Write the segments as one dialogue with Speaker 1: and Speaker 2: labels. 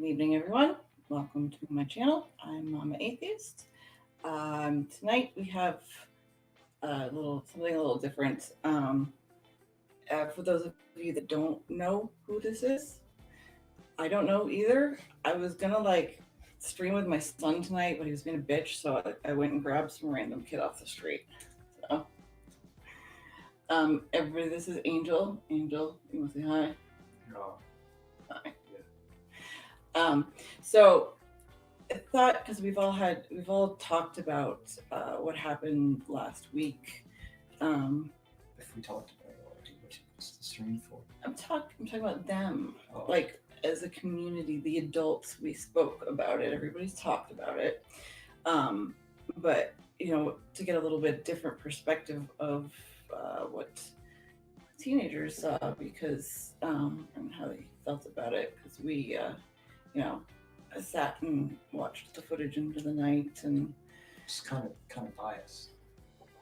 Speaker 1: evening, everyone. Welcome to my channel. I'm Momma Atheist. Tonight we have something a little different. For those of you that don't know who this is, I don't know either. I was gonna stream with my son tonight, but he was being a bitch, so I went and grabbed some random kid off the street. So, everybody, this is Angel. Angel, you want to say hi?
Speaker 2: No.
Speaker 1: Hi.
Speaker 2: Yeah.
Speaker 1: So I thought because we've all talked about what happened last week.
Speaker 2: If we talked about it, what's the stream for?
Speaker 1: I'm talking about them.
Speaker 2: Oh.
Speaker 1: Like as a community, the adults, we spoke about it. Everybody's talked about it. But to get a little bit different perspective of what teenagers saw, because and how they felt about it, because we I sat and watched the footage into the night, and
Speaker 2: It's kind of biased.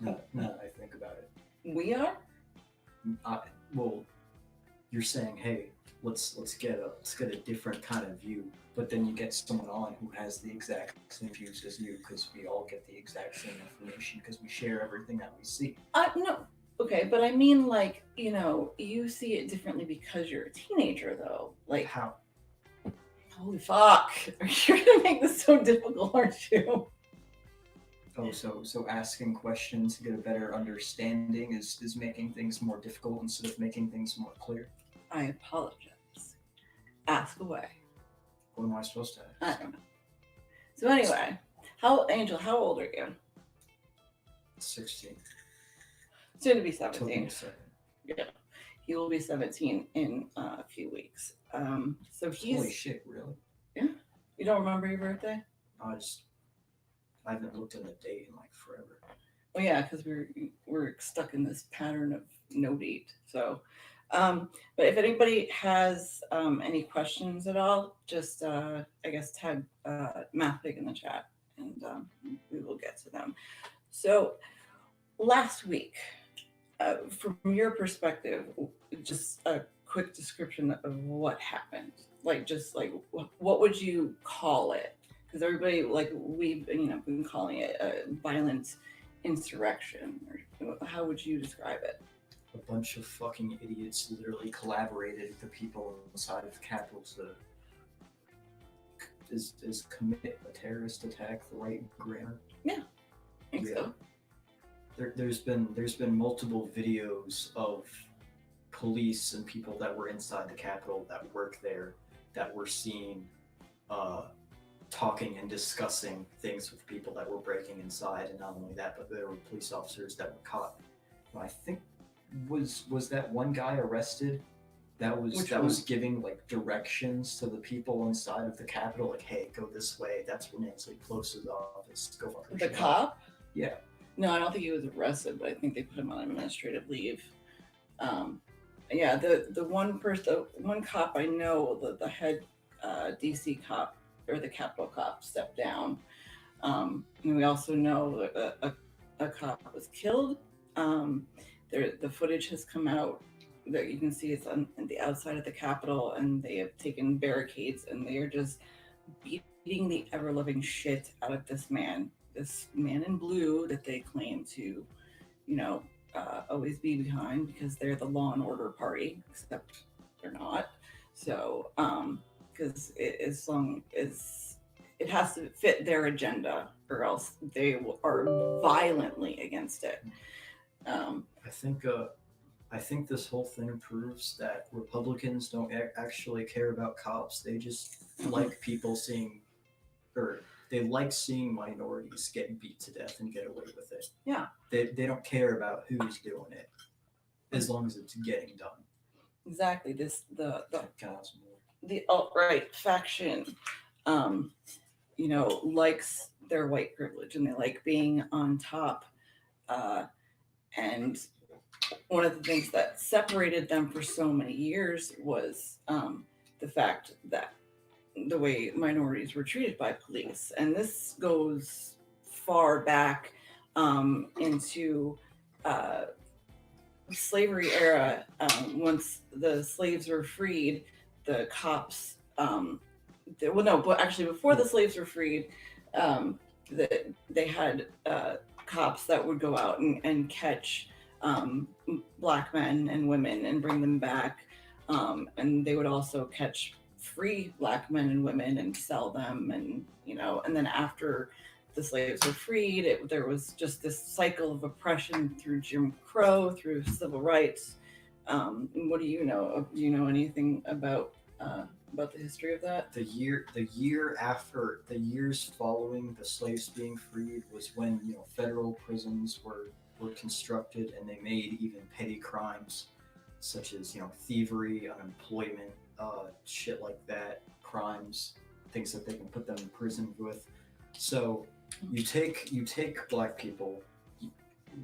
Speaker 2: Now that I think about it.
Speaker 1: we are.
Speaker 2: Well, you're saying, hey, let's get a different kind of view, but then you get someone on who has the exact same views as you, because we all get the exact same information because we share everything that we see.
Speaker 1: No. Okay, but I mean, you see it differently because you're a teenager, though. Like,
Speaker 2: How?
Speaker 1: holy fuck, you're gonna make this so difficult, aren't you?
Speaker 2: Oh, so asking questions to get a better understanding is making things more difficult instead of making things more clear.
Speaker 1: I apologize. Ask away.
Speaker 2: What am I supposed to
Speaker 1: I
Speaker 2: ask?
Speaker 1: don't know. So anyway, Angel, how old are you?
Speaker 2: 16.
Speaker 1: Soon to be
Speaker 2: Took
Speaker 1: 17.
Speaker 2: me a second.
Speaker 1: Yeah, he will be 17 in a few weeks. So he's.
Speaker 2: Holy shit, really?
Speaker 1: Yeah. You don't remember your birthday?
Speaker 2: I haven't looked at a date in like forever.
Speaker 1: Well, yeah, because we're stuck in this pattern of no date. So, but if anybody has any questions at all, just I guess tag MathPig in the chat, and we will get to them. So last week, from your perspective, just a quick description of what happened. What would you call it? Because everybody, we've been calling it a violent insurrection. Or how would you describe it?
Speaker 2: A bunch of fucking idiots literally collaborated with the people inside of the Capitol to is commit a terrorist attack the right grammar?
Speaker 1: Yeah, I think so.
Speaker 2: There's been multiple videos of police and people that were inside the Capitol that work there that were seen talking and discussing things with people that were breaking inside, and not only that, but there were police officers that were caught. I think was that one guy arrested that was giving like directions to the people inside of the Capitol, like, hey, go this way, that's where Nancy Pelosi's office, go fuck her
Speaker 1: The
Speaker 2: shit
Speaker 1: cop?
Speaker 2: up. Yeah.
Speaker 1: No, I don't think he was arrested, but I think they put him on administrative leave. Yeah, the one cop I know, the head DC cop or the Capitol cop stepped down. And we also know that a cop was killed. The footage has come out that you can see it's on the outside of the Capitol, and they have taken barricades and they are just beating the ever-loving shit out of this man in blue that they claim to, always be behind because they're the law and order party, except they're not. So, because as long as it has to fit their agenda, or else they are violently against it.
Speaker 2: I think this whole thing proves that Republicans don't actually care about cops. They just like people seeing, or they like seeing minorities get beat to death and get away with it.
Speaker 1: Yeah.
Speaker 2: They don't care about who's doing it, as long as it's getting done.
Speaker 1: Exactly. The alt-right faction, likes their white privilege, and they like being on top. And one of the things that separated them for so many years was the fact that the way minorities were treated by police. And this goes far back into slavery era. Once the slaves were freed, the cops well, no, but actually, before the slaves were freed, they had cops that would go out and catch black men and women and bring them back, and they would also catch free black men and women and sell them, and and then after the slaves were freed, there was just this cycle of oppression through Jim Crow, through civil rights. What do you know? Do you know anything about the history of that?
Speaker 2: The years following the slaves being freed was when federal prisons were constructed, and they made even petty crimes such as thievery, unemployment, shit like that, crimes, things that they can put them in prison with. So you take black people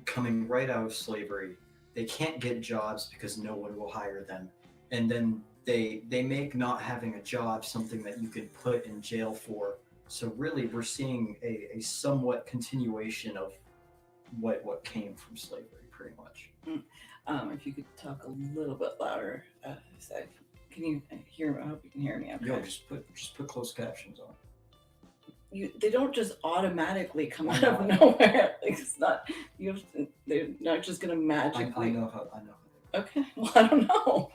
Speaker 2: coming right out of slavery. They can't get jobs because no one will hire them, and then they make not having a job something that you could put in jail for. So really, we're seeing a somewhat continuation of what came from slavery, pretty much.
Speaker 1: If you could talk a little bit louder, can you hear? I hope you can hear me. Okay.
Speaker 2: Yo, just put closed captions on.
Speaker 1: They don't just automatically come out of nowhere. Like, it's not they're not just gonna magically.
Speaker 2: I know how.
Speaker 1: Okay, well, I don't know.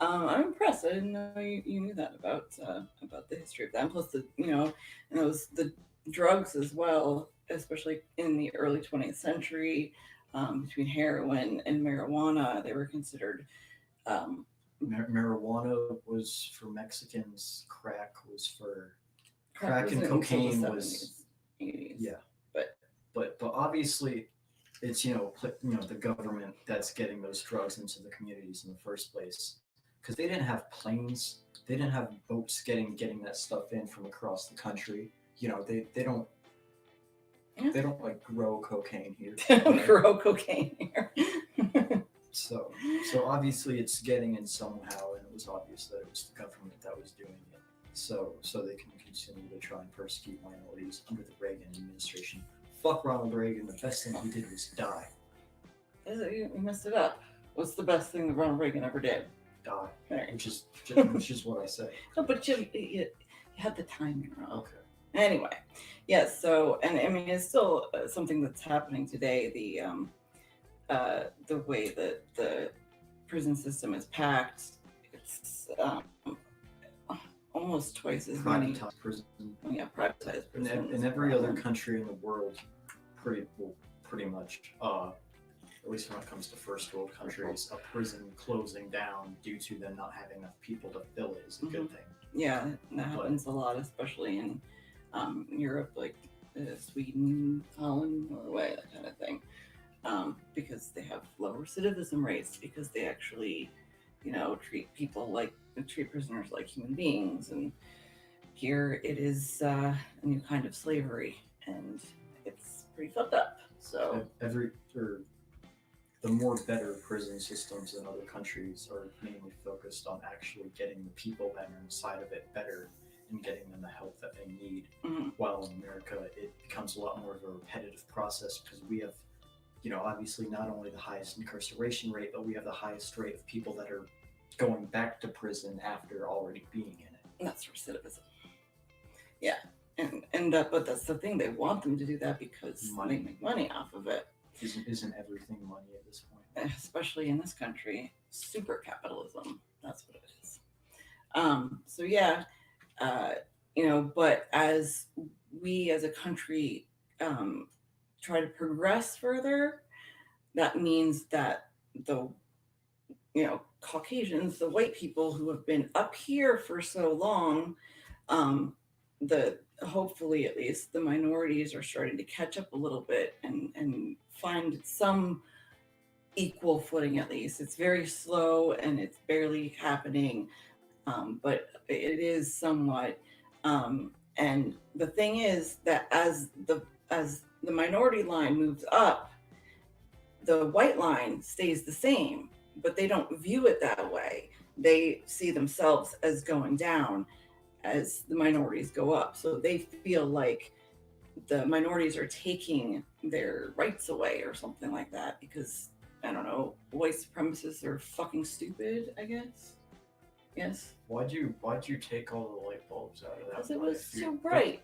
Speaker 1: I'm impressed. I didn't know you knew that about the history of that. And plus, and those the drugs as well, especially in the early 20th century, between heroin and marijuana, they were considered.
Speaker 2: Marijuana was for Mexicans. Crack was for. Crack and cocaine was
Speaker 1: 80s.
Speaker 2: Yeah, but obviously it's the government that's getting those drugs into the communities in the first place, because they didn't have planes, they didn't have boats getting that stuff in from across the country. They don't like grow cocaine here.
Speaker 1: They don't grow cocaine here.
Speaker 2: so obviously it's getting in somehow, and it was obvious that it was the government that was doing it. So they can continue to try and persecute minorities under the Reagan administration. Fuck Ronald Reagan. The best thing he did was die.
Speaker 1: You messed it up. What's the best thing that Ronald Reagan ever did?
Speaker 2: Die.
Speaker 1: Right.
Speaker 2: Which is what I say.
Speaker 1: No, but you had the timing wrong.
Speaker 2: Okay.
Speaker 1: Anyway, yes. So, and I mean, it's still something that's happening today. The way that the prison system is packed, it's almost twice as many.
Speaker 2: Privatized prison.
Speaker 1: Yeah, privatized prison.
Speaker 2: In every other country in the world, pretty much, at least when it comes to first world countries, a prison closing down due to them not having enough people to fill it is a good thing.
Speaker 1: Yeah, that happens a lot, especially in Europe, like Sweden, Holland, Norway, that kind of thing, because they have low recidivism rates, because they actually, treat prisoners like human beings. And here it is a new kind of slavery, and it's pretty fucked up. So
Speaker 2: the more better prison systems in other countries are mainly focused on actually getting the people that are inside of it better and getting them the help that they need.
Speaker 1: Mm-hmm.
Speaker 2: While in America, it becomes a lot more of a repetitive process, because we have, obviously not only the highest incarceration rate, but we have the highest rate of people that are going back to prison after already being in it.
Speaker 1: And that's recidivism. Yeah, but that's the thing. They want them to do that because they make money off of it.
Speaker 2: Isn't everything money at this point?
Speaker 1: Especially in this country, super capitalism. That's what it is. So yeah, but as we as a country try to progress further, that means that the Caucasians, the white people who have been up here for so long, hopefully at least the minorities are starting to catch up a little bit and find some equal footing. At least it's very slow and it's barely happening, but it is somewhat. And the thing is that as the minority line moves up, the white line stays the same, but they don't view it that way. They see themselves as going down as the minorities go up. So they feel like the minorities are taking their rights away or something like that, because, I don't know, white supremacists are fucking stupid, I guess. Yes.
Speaker 2: Why'd you take all the light bulbs out of that?
Speaker 1: Because it
Speaker 2: one
Speaker 1: was
Speaker 2: if you-
Speaker 1: too bright.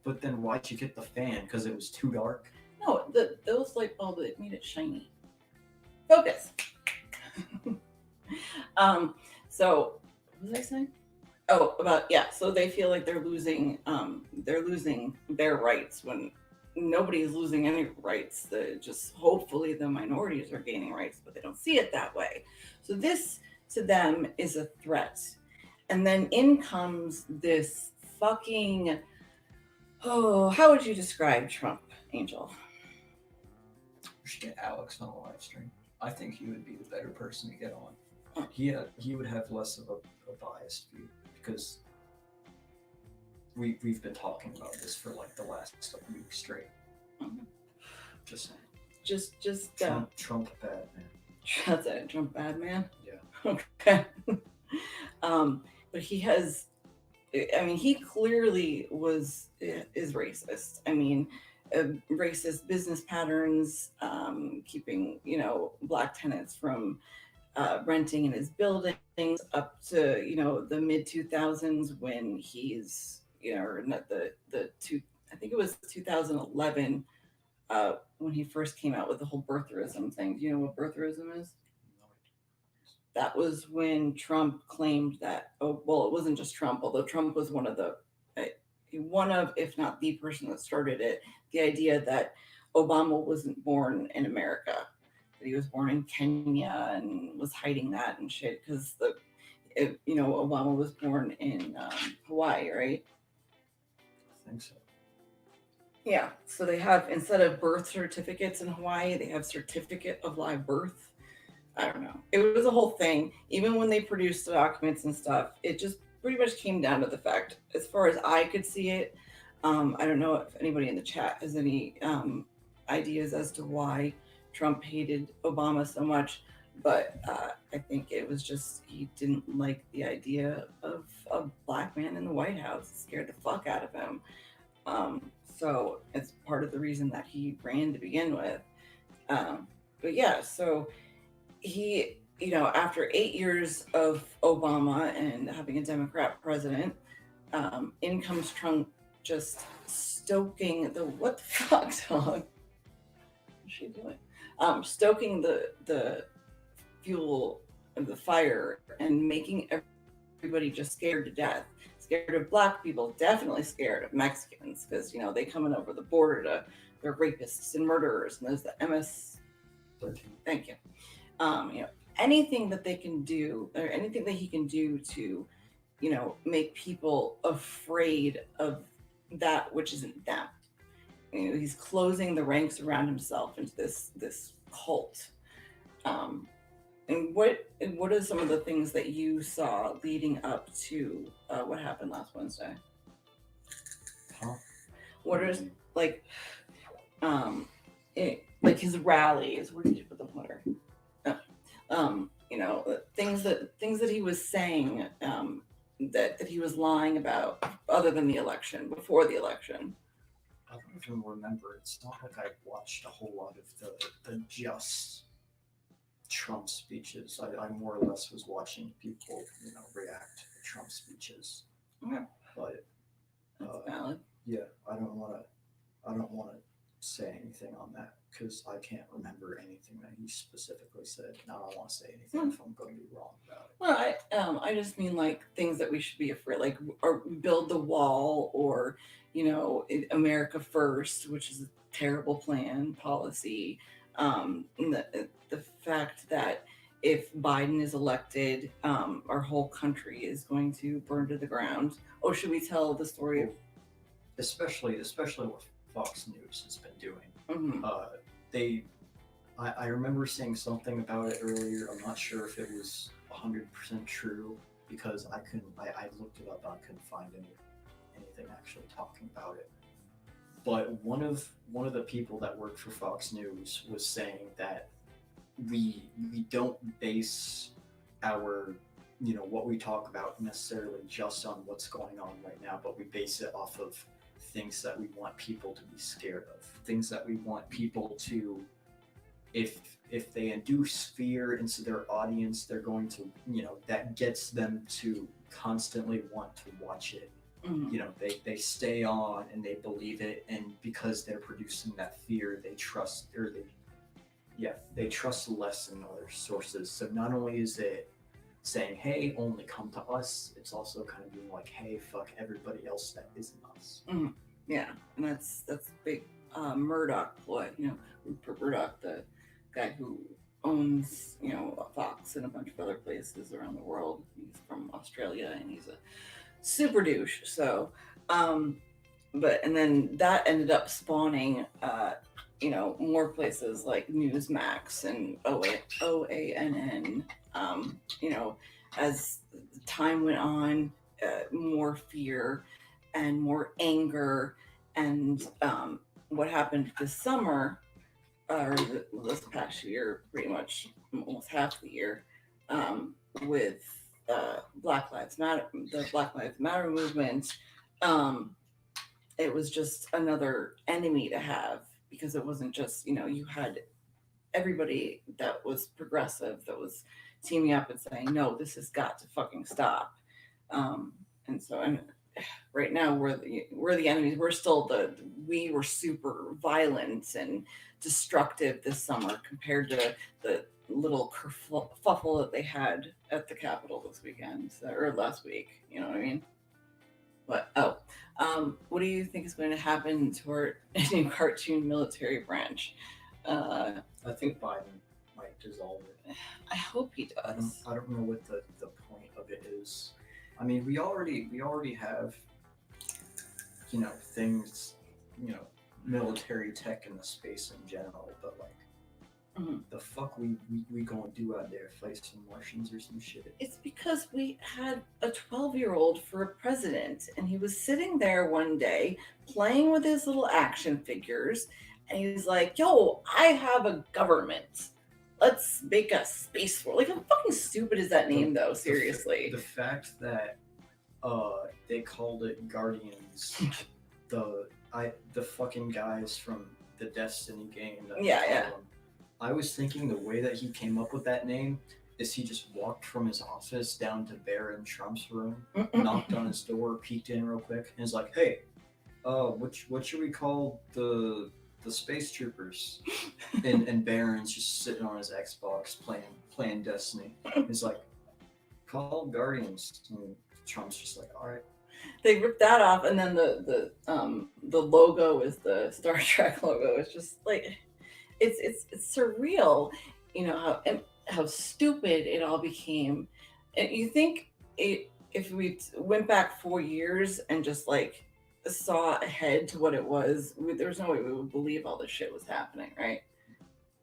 Speaker 2: But then why'd you get the fan? Because it was too dark.
Speaker 1: No, those light bulbs, it made it shiny. Focus. So what was I saying? Oh, about yeah. So they feel like they're losing their rights when nobody's losing any rights. Just hopefully the minorities are gaining rights, but they don't see it that way. So this to them is a threat. And then in comes this fucking, oh, how would you describe Trump, Angel?
Speaker 2: We should get Alex on a live stream. I think he would be the better person to get on. He would have less of a biased view because we've been talking about this for like the last week straight.
Speaker 1: Mhm.
Speaker 2: Just saying.
Speaker 1: Just
Speaker 2: Trump bad man.
Speaker 1: That's it, Trump bad man.
Speaker 2: Yeah.
Speaker 1: Okay. But he has. I mean, he clearly is racist. I mean, racist business patterns, keeping black tenants from renting in his buildings up to the mid 2000s when he's or not the two. I think it was 2011 when he first came out with the whole birtherism thing. Do you know what birtherism is? That was when Trump claimed that, oh, well, it wasn't just Trump, although Trump was one of, if not the person that started it, the idea that Obama wasn't born in America, that he was born in Kenya and was hiding that and shit because Obama was born in Hawaii, right?
Speaker 2: I think so.
Speaker 1: Yeah, so they have, instead of birth certificates in Hawaii, they have certificate of live birth. I don't know. It was a whole thing. Even when they produced the documents and stuff, it just pretty much came down to the fact, as far as I could see it. I don't know if anybody in the chat has any ideas as to why Trump hated Obama so much, but I think it was just he didn't like the idea of a black man in the White House. It scared the fuck out of him. So it's part of the reason that he ran to begin with. But yeah, so he, after 8 years of Obama and having a Democrat president, in comes Trump just stoking the what the fuck, dog? What's she doing? Stoking the fuel of the fire and making everybody just scared to death. Scared of black people, definitely scared of Mexicans because they coming over the border they're rapists and murderers, and there's the MS-13. Thank you. Anything that they can do or anything that he can do to, make people afraid of that which isn't them. He's closing the ranks around himself into this cult. And what are some of the things that you saw leading up to what happened last Wednesday?
Speaker 2: Huh?
Speaker 1: What are like his rallies? Where did you put the pointer? Things that he was saying that he was lying about, other than the election, before the election.
Speaker 2: I don't even remember. It's not like I watched a whole lot of the just Trump speeches. I more or less was watching people, react to the Trump speeches.
Speaker 1: Okay.
Speaker 2: But
Speaker 1: that's valid.
Speaker 2: Yeah, I don't want to say anything on that because I can't remember anything that he specifically said, and I don't want to say anything if I'm going to be wrong about it.
Speaker 1: Well, I just mean like things that we should be afraid, like or build the wall, or America First, which is a terrible policy. The fact that if Biden is elected, our whole country is going to burn to the ground. Oh, should we tell the story of?
Speaker 2: Especially what Fox News has been doing.
Speaker 1: Mm-hmm.
Speaker 2: I remember seeing something about it earlier. I'm not sure if it was 100% true because I looked it up and I couldn't find anything actually talking about it. But one of the people that worked for Fox News was saying that we don't base our what we talk about necessarily just on what's going on right now, but we base it off of things that we want people to be scared of, things that we want people to, if if they induce fear into their audience, they're going to, that gets them to constantly want to watch it. They stay on and they believe it, and because they're producing that fear, they trust, or they trust less in other sources. So not only is it saying, hey, only come to us, it's also kind of being like, hey, fuck everybody else that isn't us.
Speaker 1: Yeah, and that's big Murdoch ploy. Rupert Murdoch, the guy who owns Fox and a bunch of other places around the world. He's from Australia and he's a super douche. So, but and then that ended up spawning more places like Newsmax and OANN. As time went on, more fear and more anger, and what happened this summer, or this past year, pretty much almost half the year, with Black Lives Matter, the Black Lives Matter movement. It was just another enemy to have, because it wasn't just, you had everybody that was progressive that was teaming up and saying, no, this has got to fucking stop. And right now we're the enemies. We were super violent and destructive this summer compared to the little kerfuffle that they had at the Capitol this weekend, or last week. You know what I mean? But what do you think is going to happen to our new cartoon military branch?
Speaker 2: I think Biden might dissolve it.
Speaker 1: I hope he does.
Speaker 2: I don't know what the point of it is. I mean, we already have, things, military tech in the space in general, but like, the fuck we gonna do out there, fight some Martians or some shit?
Speaker 1: It's because we had a 12-year-old for a president, and he was sitting there one day playing with his little action figures, and he's like, yo, I have a government. Let's make a space war. Like, how fucking stupid is that name, though? Seriously.
Speaker 2: The fact that they called it Guardians, the fucking guys from the Destiny game.
Speaker 1: Yeah.
Speaker 2: I was thinking the way that he came up with that name is he just walked from his office down to Barron Trump's room, knocked on his door, peeked in real quick, and is like, "Hey, what should we call the space troopers?" and Barron's just sitting on his Xbox playing Destiny. He's like, "Call Guardians." And Trump's just like, "All right."
Speaker 1: They ripped that off, and then the logo is the Star Trek logo. It's just like it's surreal, how stupid it all became. And you think if we went back 4 years and just like saw ahead to what it was, there's no way we would believe all this shit was happening, right?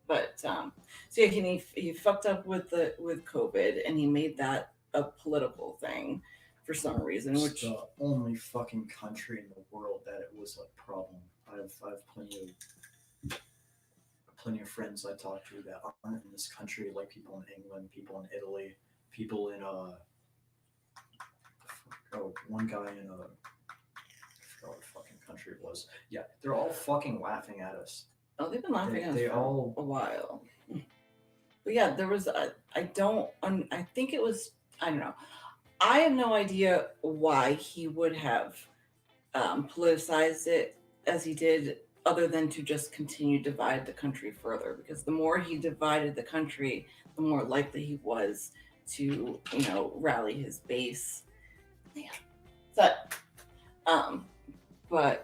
Speaker 1: But so yeah, he fucked up with COVID, and he made that a political thing for some reason.
Speaker 2: It's the only fucking country in the world that it was a problem. I've plenty of friends I talk to that aren't in this country, like people in England, people in Italy, people in one guy in I forgot what fucking country it was. Yeah, they're all fucking laughing at us.
Speaker 1: Oh, they've been laughing at us for a while. But yeah, there was I think it was, I don't know. I have no idea why he would have politicized it as he did, other than to just continue to divide the country further. Because the more he divided the country, the more likely he was to, rally his base. Yeah. But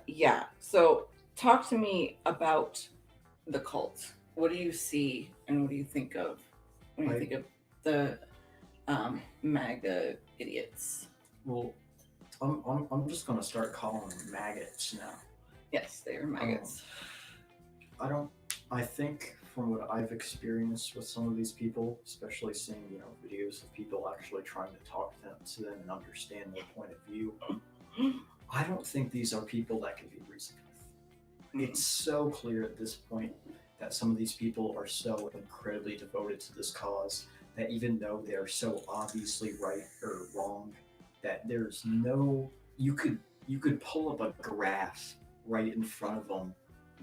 Speaker 1: yeah. So talk to me about the cult. What do you see, and what do you think of when you think of the MAGA idiots?
Speaker 2: Well, I'm just gonna start calling them maggots now.
Speaker 1: Yes, they are maggots.
Speaker 2: I think from what I've experienced with some of these people, especially seeing videos of people actually trying to talk to them and understand their point of view, I don't think these are people that can be reasoned with. It's so clear at this point that some of these people are so incredibly devoted to this cause that even though they're so obviously right or wrong, that there's no, you could pull up a graph right in front of them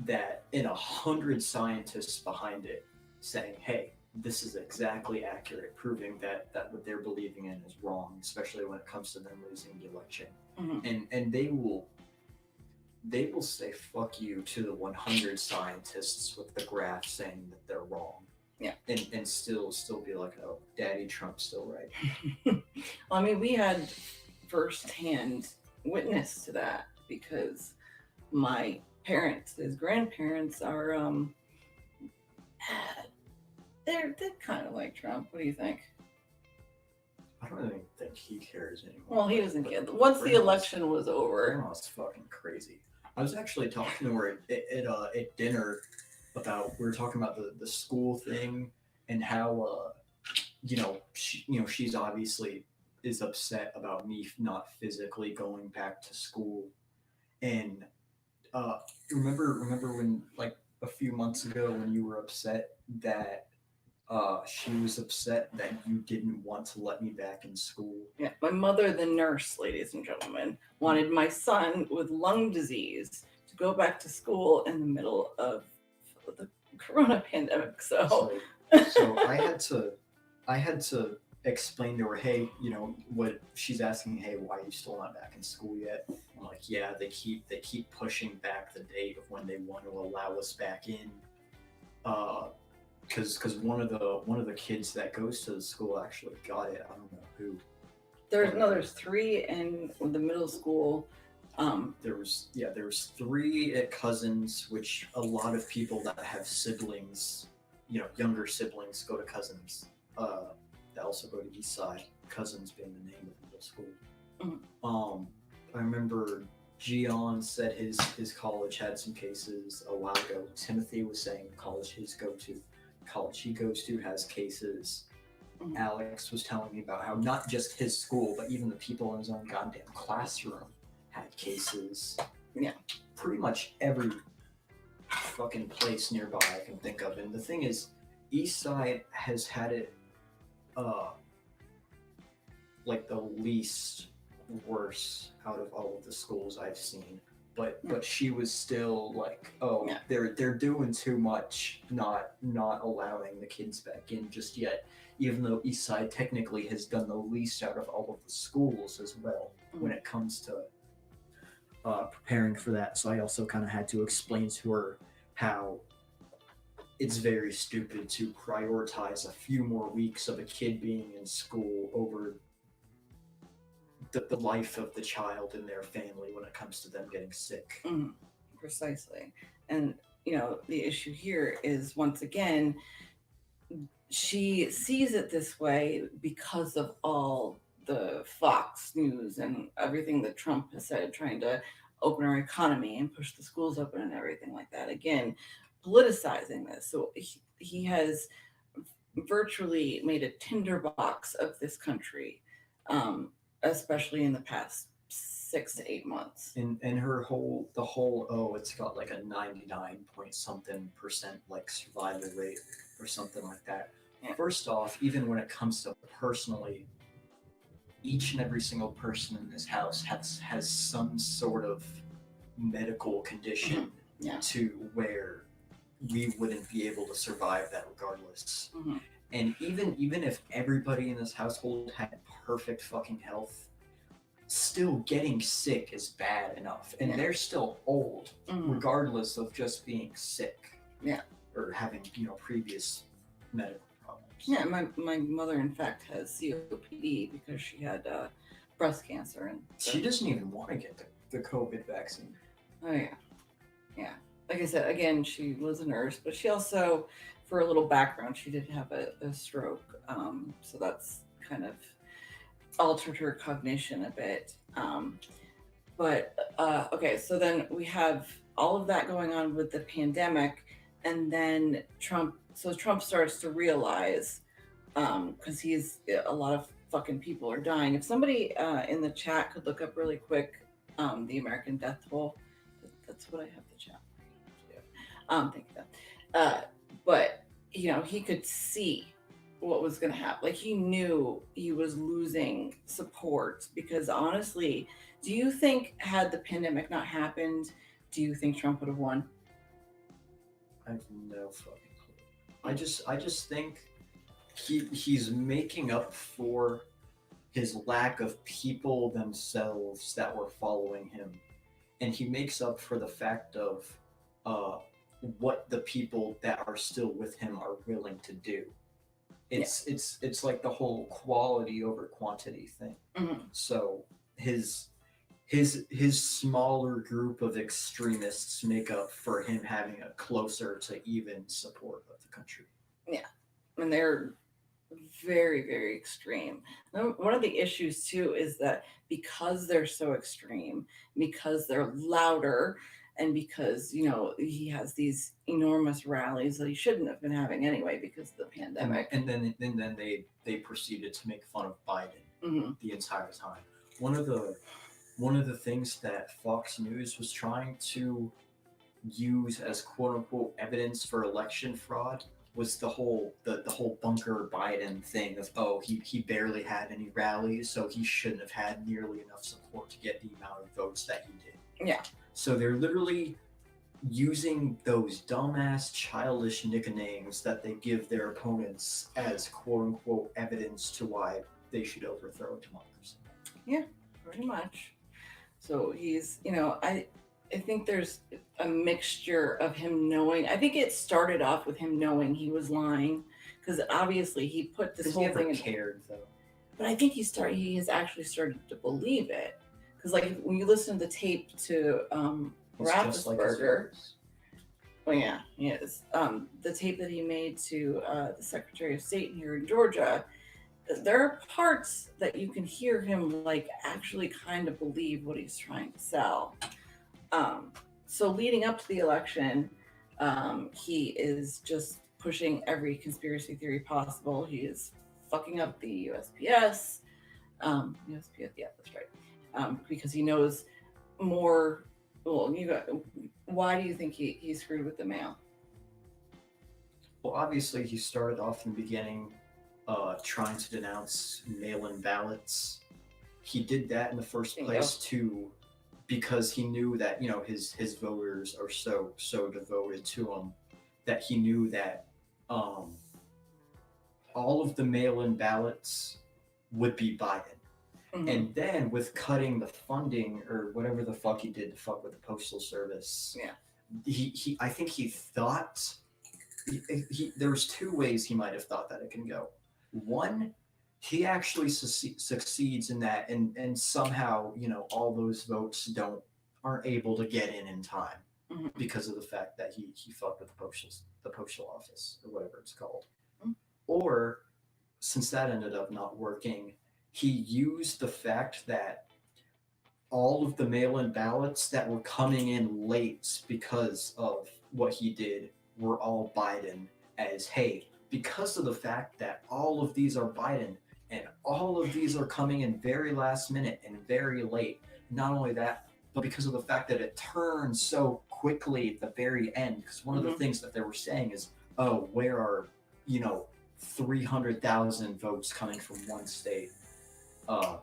Speaker 2: that in 100 scientists behind it saying, "Hey, this is exactly accurate," proving that what they're believing in is wrong, especially when it comes to them losing the election. And they will say "fuck you" to the 100 scientists with the graph saying that they're wrong.
Speaker 1: Yeah.
Speaker 2: And still be like, "Oh, Daddy Trump's still right."
Speaker 1: Well, I mean, we had firsthand witness to that because my parents, his grandparents, are they're kind of like Trump. What do you think?
Speaker 2: I don't really think he cares anymore.
Speaker 1: Well, he doesn't care. Once the election was over,
Speaker 2: Grandma's fucking crazy. I was actually talking to her at dinner about, we were talking about the school thing and how she's obviously is upset about me not physically going back to school. And remember when, like, a few months ago when you were upset that she was upset that you didn't want to let me back in school.
Speaker 1: Yeah, my mother, the nurse, ladies and gentlemen, wanted my son with lung disease to go back to school in the middle of the corona pandemic. So
Speaker 2: I had to explain to her, hey, what she's asking, hey, why are you still not back in school yet? I'm like, yeah, they keep pushing back the date of when they want to allow us back in. Because one of the kids that goes to the school actually got it. I don't know who.
Speaker 1: There's 3 in the middle school.
Speaker 2: There was 3 at Cousins, which a lot of people that have siblings, younger siblings, go to Cousins. That also go to East Side. Cousins being the name of the middle school. I remember Gian said his college had some cases a while ago. Timothy was saying the college he goes to has cases. Alex was telling me about how not just his school, but even the people in his own goddamn classroom had cases.
Speaker 1: Yeah.
Speaker 2: Pretty much every fucking place nearby I can think of. And the thing is, East Side has had it like the least worse out of all of the schools I've seen. But she was still like, they're doing too much, not allowing the kids back in just yet, even though Eastside technically has done the least out of all of the schools as well when it comes to preparing for that. So I also kind of had to explain to her how it's very stupid to prioritize a few more weeks of a kid being in school over the life of the child and their family when it comes to them getting sick.
Speaker 1: Precisely. And the issue here is, once again, she sees it this way because of all the Fox News and everything that Trump has said, trying to open our economy and push the schools open and everything like that. Again, politicizing this. So he has virtually made a tinderbox of this country, especially in the past 6 to 8 months.
Speaker 2: And it's got like a 99 point something percent like survival rate or something like that.
Speaker 1: Yeah.
Speaker 2: First off, even when it comes to personally, each and every single person in this house has some sort of medical condition to where we wouldn't be able to survive that regardless. And even if everybody in this household had perfect fucking health, still getting sick is bad enough. And they're still old, regardless of just being sick.
Speaker 1: Yeah.
Speaker 2: Or having, previous medical problems.
Speaker 1: Yeah, my mother, in fact, has COPD because she had breast cancer. And
Speaker 2: she doesn't even want to get the COVID vaccine.
Speaker 1: Oh, yeah. Yeah. Like I said, again, she was a nurse, but she also, for a little background, she did have a stroke. So that's kind of altered her cognition a bit. Okay, so then we have all of that going on with the pandemic, and then Trump starts to realize, because a lot of fucking people are dying. If somebody in the chat could look up really quick the American death toll, that's what I have the chat for. Thank you. But he could see what was going to happen. Like, he knew he was losing support, because honestly, do you think, had the pandemic not happened, do you think Trump would have won?
Speaker 2: I have no fucking clue. I just think he's making up for his lack of people themselves that were following him, and he makes up for the fact of uh, what the people that are still with him are willing to do. It's like the whole quality over quantity thing.
Speaker 1: Mm-hmm.
Speaker 2: So his smaller group of extremists make up for him having a closer to even support of the country.
Speaker 1: Yeah, and they're very, very extreme. One of the issues too is that because they're so extreme, because they're louder, and because he has these enormous rallies that he shouldn't have been having anyway because of the pandemic.
Speaker 2: And then they proceeded to make fun of Biden
Speaker 1: Mm-hmm.
Speaker 2: the entire time. One of the things that Fox News was trying to use as quote unquote evidence for election fraud was the whole bunker Biden thing of, oh, he barely had any rallies, so he shouldn't have had nearly enough support to get the amount of votes that he did.
Speaker 1: Yeah.
Speaker 2: So they're literally using those dumbass childish nicknames that they give their opponents as quote unquote evidence to why they should overthrow democracy.
Speaker 1: Yeah, pretty much. So he's, I think there's a mixture of him knowing. I think it started off with him knowing he was lying, because obviously he put this
Speaker 2: Because
Speaker 1: whole
Speaker 2: he never
Speaker 1: thing.
Speaker 2: cared though.
Speaker 1: But I think he has actually started to believe it, because like when you listen to the tape to
Speaker 2: He's just like his
Speaker 1: Roethlisberger.
Speaker 2: brothers.
Speaker 1: Well, yeah, he is. The tape that he made to the Secretary of State here in Georgia, there are parts that you can hear him like actually kind of believe what he's trying to sell. So leading up to the election, he is just pushing every conspiracy theory possible. He is fucking up the USPS. USPS, yeah, that's right. Because he knows more. Well, why do you think he screwed with the mail?
Speaker 2: Well, obviously he started off in the beginning trying to denounce mail-in ballots. He did that in the first place too, because he knew that his voters are so devoted to him that he knew that all of the mail-in ballots would be Biden.
Speaker 1: Mm-hmm.
Speaker 2: And then with cutting the funding or whatever the fuck he did to fuck with the postal service,
Speaker 1: yeah,
Speaker 2: I think he thought there was two ways he might have thought that it can go. One, he actually succeeds in that, and somehow all those votes aren't able to get in time
Speaker 1: mm-hmm.
Speaker 2: because of the fact that he fucked with the postal office or whatever it's called.
Speaker 1: Mm-hmm.
Speaker 2: Or since that ended up not working, he used the fact that all of the mail-in ballots that were coming in late because of what he did were all Biden, as, hey, because of the fact that all of these are Biden and all of these are coming in very last minute and very late, not only that, but because of the fact that it turns so quickly at the very end, because one of the things that they were saying is, oh, where are 300,000 votes coming from one state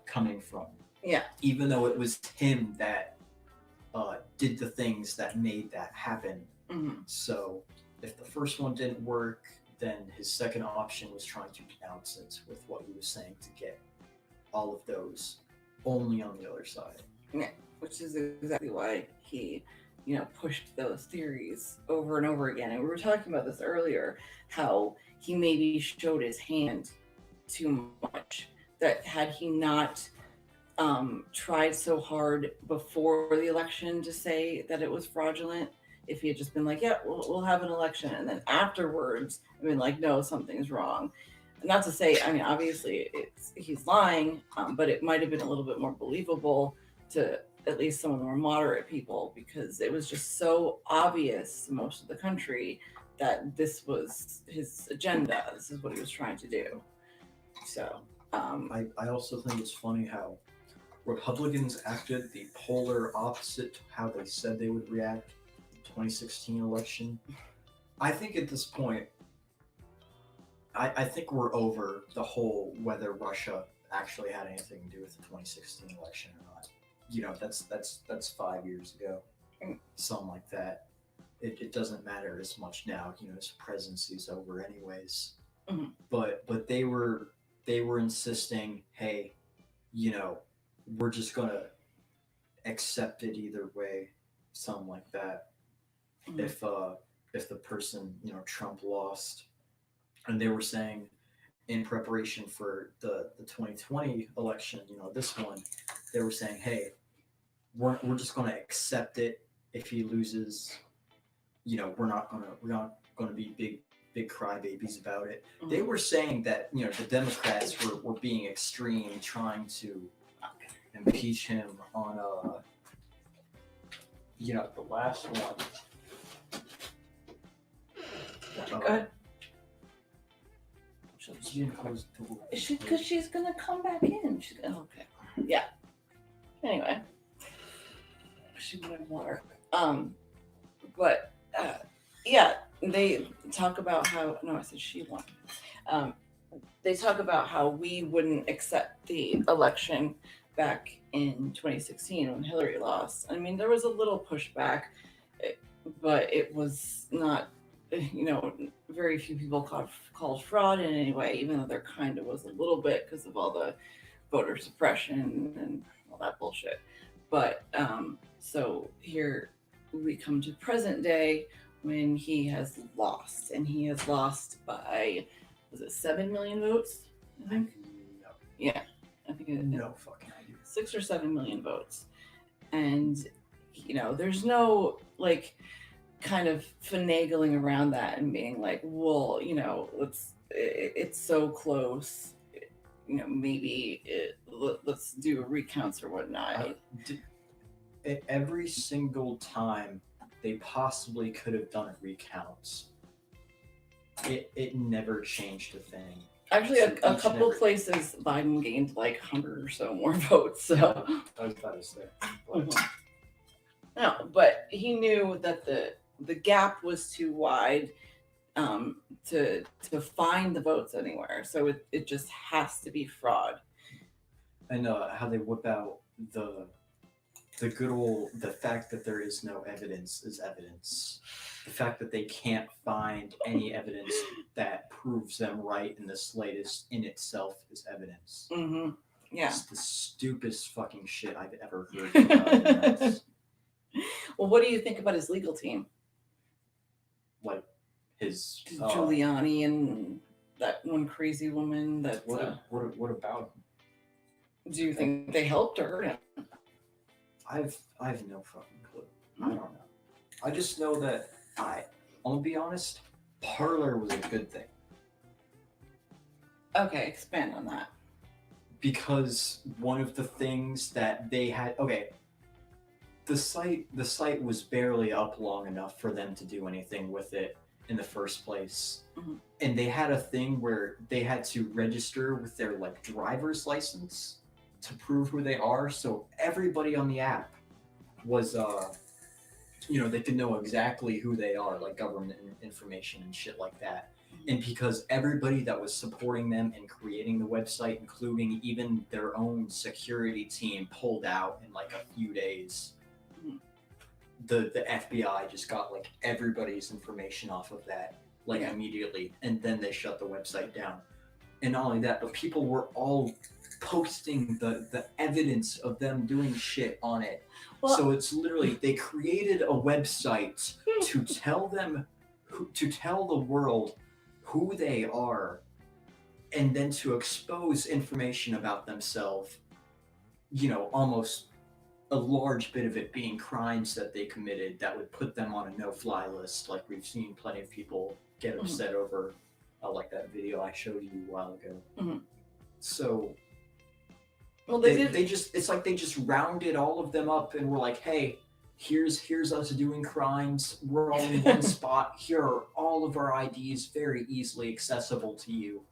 Speaker 2: coming from?
Speaker 1: Yeah.
Speaker 2: Even though it was him that did the things that made that happen.
Speaker 1: Mm-hmm.
Speaker 2: So if the first one didn't work, then his second option was trying to denounce it with what he was saying to get all of those only on the other side.
Speaker 1: Yeah, which is exactly why he pushed those theories over and over again. And we were talking about this earlier, how he maybe showed his hand too much, that had he not tried so hard before the election to say that it was fraudulent, if he had just been like, yeah, we'll have an election, and then afterwards been like, no, something's wrong. Not to say, I mean, obviously he's lying, but it might have been a little bit more believable to at least some of the more moderate people, because it was just so obvious to most of the country that this was his agenda. This is what he was trying to do. So
Speaker 2: I also think it's funny how Republicans acted the polar opposite to how they said they would react in the 2016 election. I think at this point, I think we're over the whole whether Russia actually had anything to do with the 2016 election or not. That's 5 years ago, something like that. it doesn't matter as much now. His presidency's over anyways.
Speaker 1: Mhm.
Speaker 2: But they were insisting, hey, you know, we're just gonna accept it either way, something like that.
Speaker 1: Mhm.
Speaker 2: If the person, Trump lost, and they were saying in preparation for the 2020 election, this one, they were saying, hey, we're just gonna accept it if he loses. We're not gonna be big crybabies about it. They were saying that the Democrats were being extreme, trying to impeach him on the last one.
Speaker 1: Go ahead.
Speaker 2: She didn't close the door.
Speaker 1: Because she's gonna come back in. Okay. Yeah. Anyway, she wanted water. But yeah, they talk about how. No, I said she wanted. They talk about how we wouldn't accept the election back in 2016 when Hillary lost. I mean, there was a little pushback, but it was not. Very few people called fraud in any way, even though there kind of was a little bit because of all the voter suppression and all that bullshit. But so here we come to present day when he has lost, and he has lost by, was it 7 million votes? I think.
Speaker 2: No.
Speaker 1: Yeah, I think it.
Speaker 2: No fucking idea. 6
Speaker 1: or 7 million votes, and there's no kind of finagling around that and being like, well, it's so close, maybe let's do recounts or whatnot.
Speaker 2: Every single time they possibly could have done recounts, it never changed a thing.
Speaker 1: Actually, a couple places Biden gained 100 or so more votes. So
Speaker 2: I was about to say.
Speaker 1: No, but he knew that the gap was too wide to find the votes anywhere. So it just has to be fraud.
Speaker 2: And how they whip out the good old, the fact that there is no evidence is evidence. The fact that they can't find any evidence that proves them right in the slightest in itself is evidence.
Speaker 1: Mm-hmm. Yeah.
Speaker 2: It's the stupidest fucking shit I've ever heard.
Speaker 1: Well, what do you think about his legal team?
Speaker 2: Like his
Speaker 1: Giuliani and that one crazy woman. That
Speaker 2: what about him?
Speaker 1: Do you think they helped or hurt him?
Speaker 2: I've no fucking clue. I don't know. I just know that I'm gonna be honest. Parler was a good thing.
Speaker 1: Okay, expand on that.
Speaker 2: Because one of the things that they had, the site was barely up long enough for them to do anything with it in the first place.
Speaker 1: Mm-hmm.
Speaker 2: And they had a thing where they had to register with their driver's license to prove who they are. So everybody on the app was they could know exactly who they are, government information and shit like that. And because everybody that was supporting them and creating the website, including even their own security team, pulled out in a few days, the FBI just got everybody's information off of that immediately, and then they shut the website down. And not only that, but people were all posting the evidence of them doing shit on it. Well, so it's literally, they created a website to tell the world who they are, and then to expose information about themselves, almost a large bit of it being crimes that they committed that would put them on a no-fly list. We've seen plenty of people get upset over, that video I showed you a while ago.
Speaker 1: Mm-hmm.
Speaker 2: So,
Speaker 1: well,
Speaker 2: they just rounded all of them up and were like, hey, here's us doing crimes. We're all in one spot. Here are all of our IDs, very easily accessible to you.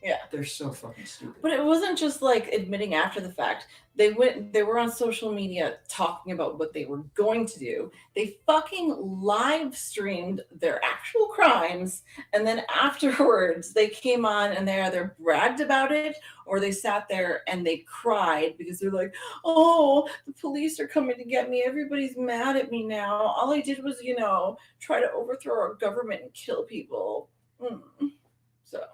Speaker 1: Yeah.
Speaker 2: They're so fucking stupid.
Speaker 1: But it wasn't just like admitting after the fact. They were on social media talking about what they were going to do. They fucking live streamed their actual crimes, and then afterwards they came on and they either bragged about it or they sat there and they cried because they're like, "Oh, the police are coming to get me. Everybody's mad at me now. All I did was, try to overthrow our government and kill people." So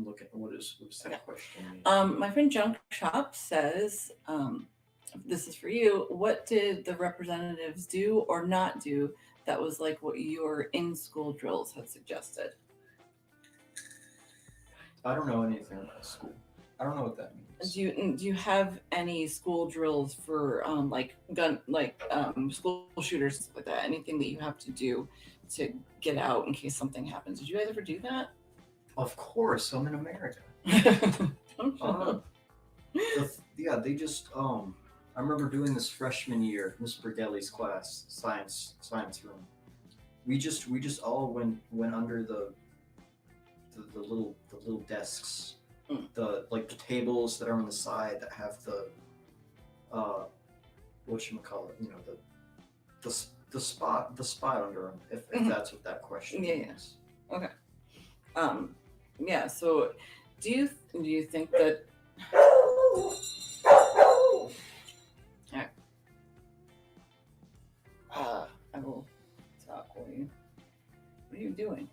Speaker 2: Look at what's that question?
Speaker 1: my friend JunkShop says, this is for you. What did the representatives do or not do that was like what your in-school drills had suggested?
Speaker 2: I don't know anything about school. I don't know what that means.
Speaker 1: Do you have any school drills for school shooters and stuff like that? Anything that you have to do to get out in case something happens? Did you guys ever do that?
Speaker 2: Of course, I'm in America. They just I remember doing this freshman year, Miss Bergelli's class, science room. We just all went under the little desks, the tables that are on the side that have the whatchamacallit, the spot under them, if that's what that question is.
Speaker 1: Okay. Yeah, so do you think that Alright. I will talk for you. What are you doing?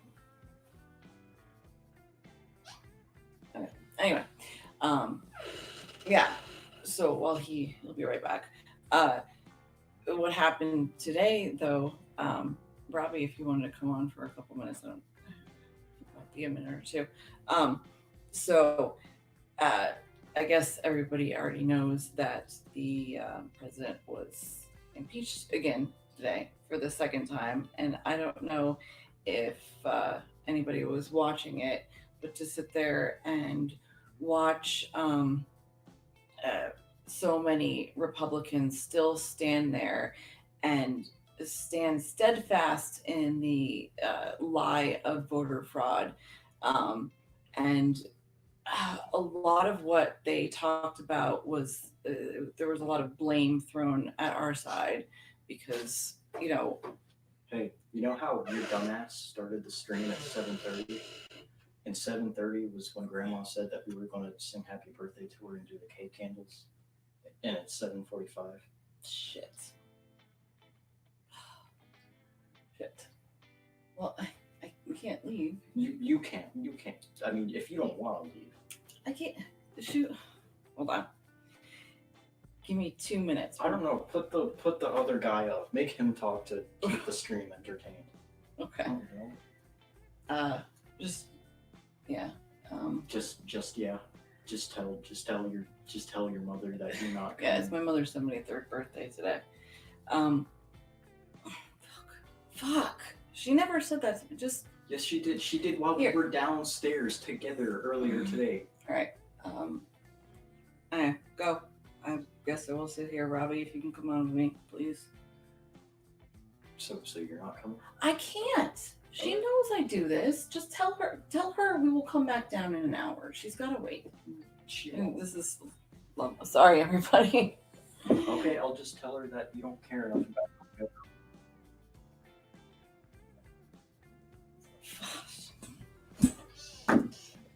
Speaker 1: Okay. Anyway, yeah. So while he'll be right back. What happened today, though, Robbie, if you wanted to come on for a couple minutes, I don't be a minute or two. I guess everybody already knows that the president was impeached again today for the second time, and I don't know if anybody was watching it, but to sit there and watch so many Republicans still stand there and stand steadfast in the lie of voter fraud. And a lot of what they talked about was there was a lot of blame thrown at our side because,
Speaker 2: Hey, you know how your dumbass started the stream at 7:30? And 7:30 was when Grandma said that we were going to sing Happy Birthday to her and do the cake candles. And it's 7:45.
Speaker 1: Shit. Well, I can't leave.
Speaker 2: You can't. I mean, if you don't want to leave.
Speaker 1: I can't. Shoot. Hold on. Give me 2 minutes.
Speaker 2: I don't know. Put the other guy up. Make him talk to keep the stream entertained.
Speaker 1: Okay.
Speaker 2: I don't know.
Speaker 1: Yeah.
Speaker 2: Yeah. Just tell your mother that you're not.
Speaker 1: Yeah, it's my mother's 73rd birthday today. Fuck. She never said that.
Speaker 2: Yes, she did. She did while we were downstairs together earlier today.
Speaker 1: All right. Go. I guess I will sit here, Robbie. If you can come on with me, please.
Speaker 2: So you're not coming?
Speaker 1: I can't. She knows I do this. Just tell her we will come back down in an hour. She's gotta wait. This is sorry, everybody.
Speaker 2: Okay, I'll just tell her that you don't care enough about her.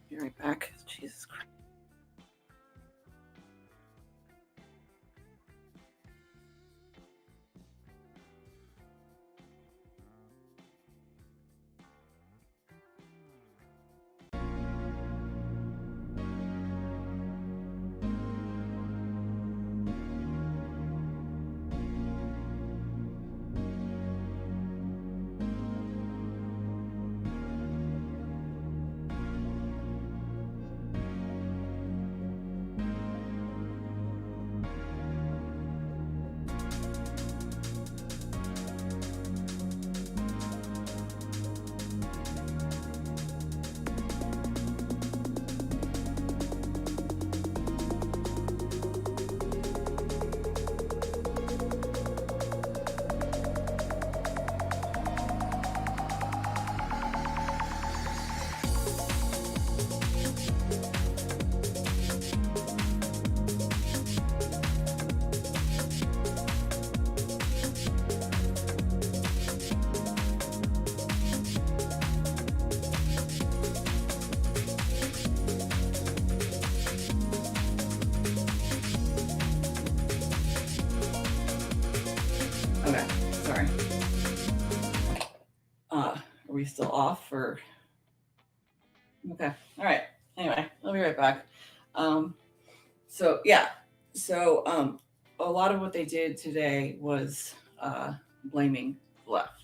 Speaker 1: Be right back. Jesus Christ. we still off or? Okay. All right. Anyway, I'll be right back. So yeah. So a lot of what they did today was blaming the left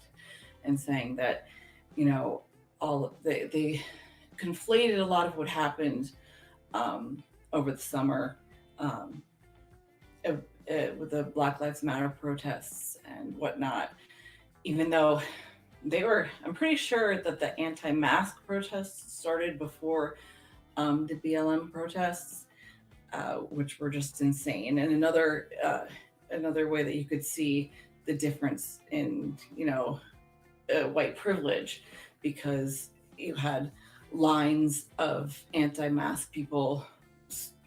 Speaker 1: and saying that, you know, they conflated a lot of what happened over the summer um, with the Black Lives Matter protests and whatnot, even though I'm pretty sure that the anti-mask protests started before the BLM protests, which were just insane. And another way that you could see the difference in, white privilege, because you had lines of anti-mask people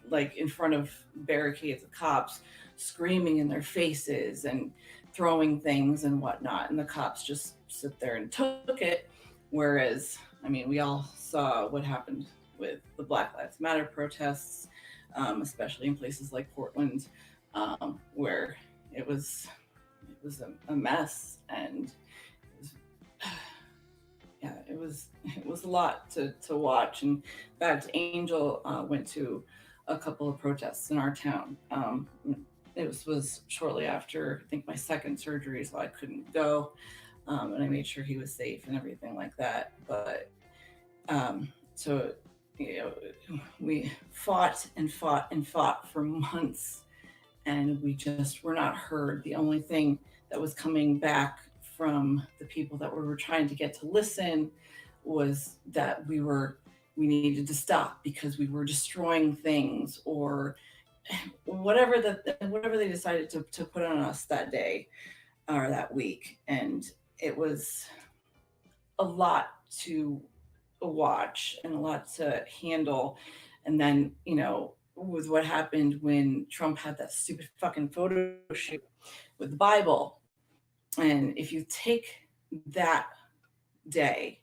Speaker 1: like in front of barricades of cops screaming in their faces and throwing things and whatnot, and the cops just sit there and took it. Whereas, I mean, we all saw what happened with the Black Lives Matter protests, especially in places like Portland, where it was a mess, and it was a lot to watch. And in fact, Angel went to a couple of protests in our town. It was shortly after, I think, my second surgery, so I couldn't go, and I made sure he was safe and everything like that. But so we fought and fought and fought for months, and we just were not heard. The only thing that was coming back from the people that we were trying to get to listen was that we needed to stop because we were destroying things, or whatever they decided to put on us that day or that week. And it was a lot to watch and a lot to handle. And then, with what happened when Trump had that stupid fucking photo shoot with the Bible. And if you take that day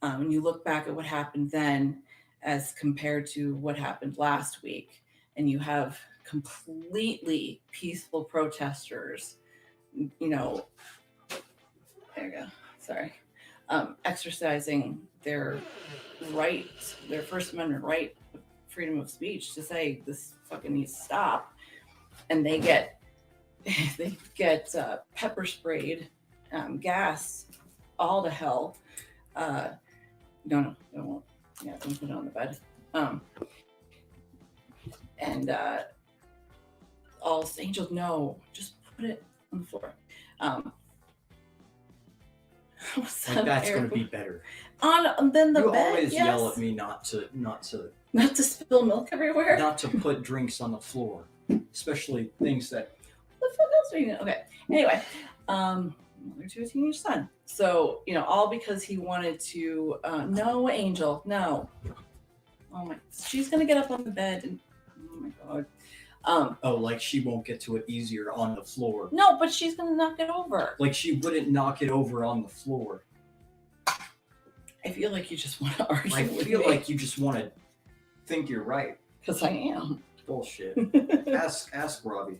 Speaker 1: and you look back at what happened then as compared to what happened last week, and you have completely peaceful protesters, there you go, sorry, exercising their right, their First Amendment right, freedom of speech, to say this fucking needs to stop, and they get pepper sprayed, gas, all to hell. No, it won't. Yeah, don't put it on the bed. And all Angel, no, just put it on the floor. What's
Speaker 2: like that's going to be better.
Speaker 1: Then the
Speaker 2: you
Speaker 1: bed.
Speaker 2: Always
Speaker 1: yes.
Speaker 2: Yell at me not to
Speaker 1: spill milk everywhere.
Speaker 2: Not to put drinks on the floor, especially things that.
Speaker 1: What the fuck else are you doing? Okay. Anyway, mother to a teenage son. So all because he wanted to. No, Angel, no. Oh my! She's gonna get up on the bed and. Oh my god.
Speaker 2: Like she won't get to it easier on the floor.
Speaker 1: No, but she's gonna knock it over.
Speaker 2: Like she wouldn't knock it over on the floor.
Speaker 1: I feel like you just want to argue.
Speaker 2: I feel like you just want to think you're right.
Speaker 1: Because I am.
Speaker 2: Bullshit. Ask Robbie.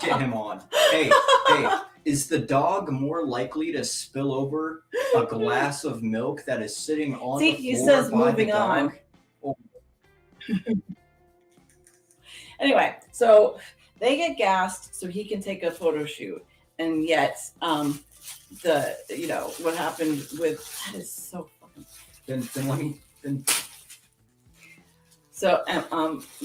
Speaker 2: Get him on. Hey, is the dog more likely to spill over a glass of milk that is sitting on the floor?
Speaker 1: He says moving on. Anyway, so they get gassed so he can take a photo shoot, and yet what happened with that is so fucking.
Speaker 2: Then let me.
Speaker 1: So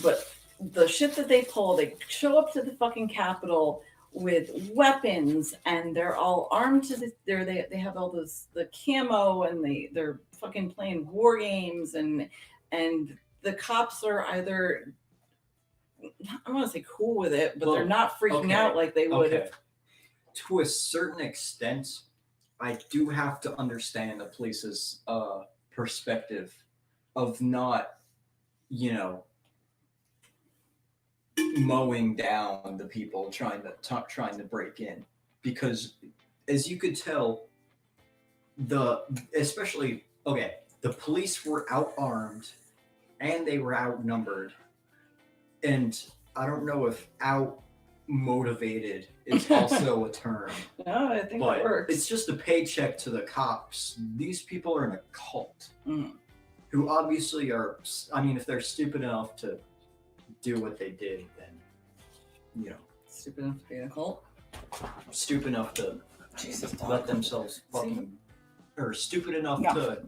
Speaker 1: but the shit that they pull, they show up to the fucking Capitol with weapons, and they're all armed to they have all the camo, and they're fucking playing war games, and the cops are either, I want to say cool with it, but they're not freaking out like they would if.
Speaker 2: To a certain extent, I do have to understand the police's perspective of not, mowing down the people trying to break in, because as you could tell, the police were out-armed and they were outnumbered, and I don't know if out motivated is also a term.
Speaker 1: No, I think it
Speaker 2: But
Speaker 1: works.
Speaker 2: it's just a paycheck to the cops. These people are in a cult
Speaker 1: Mm.
Speaker 2: who obviously are, I mean, if they're stupid enough to do what they did, then, you know,
Speaker 1: Stupid enough to be in a cult.
Speaker 2: stupid enough to
Speaker 1: Jesus,
Speaker 2: let
Speaker 1: dog.
Speaker 2: themselves fucking, or stupid enough
Speaker 1: Yeah.
Speaker 2: to,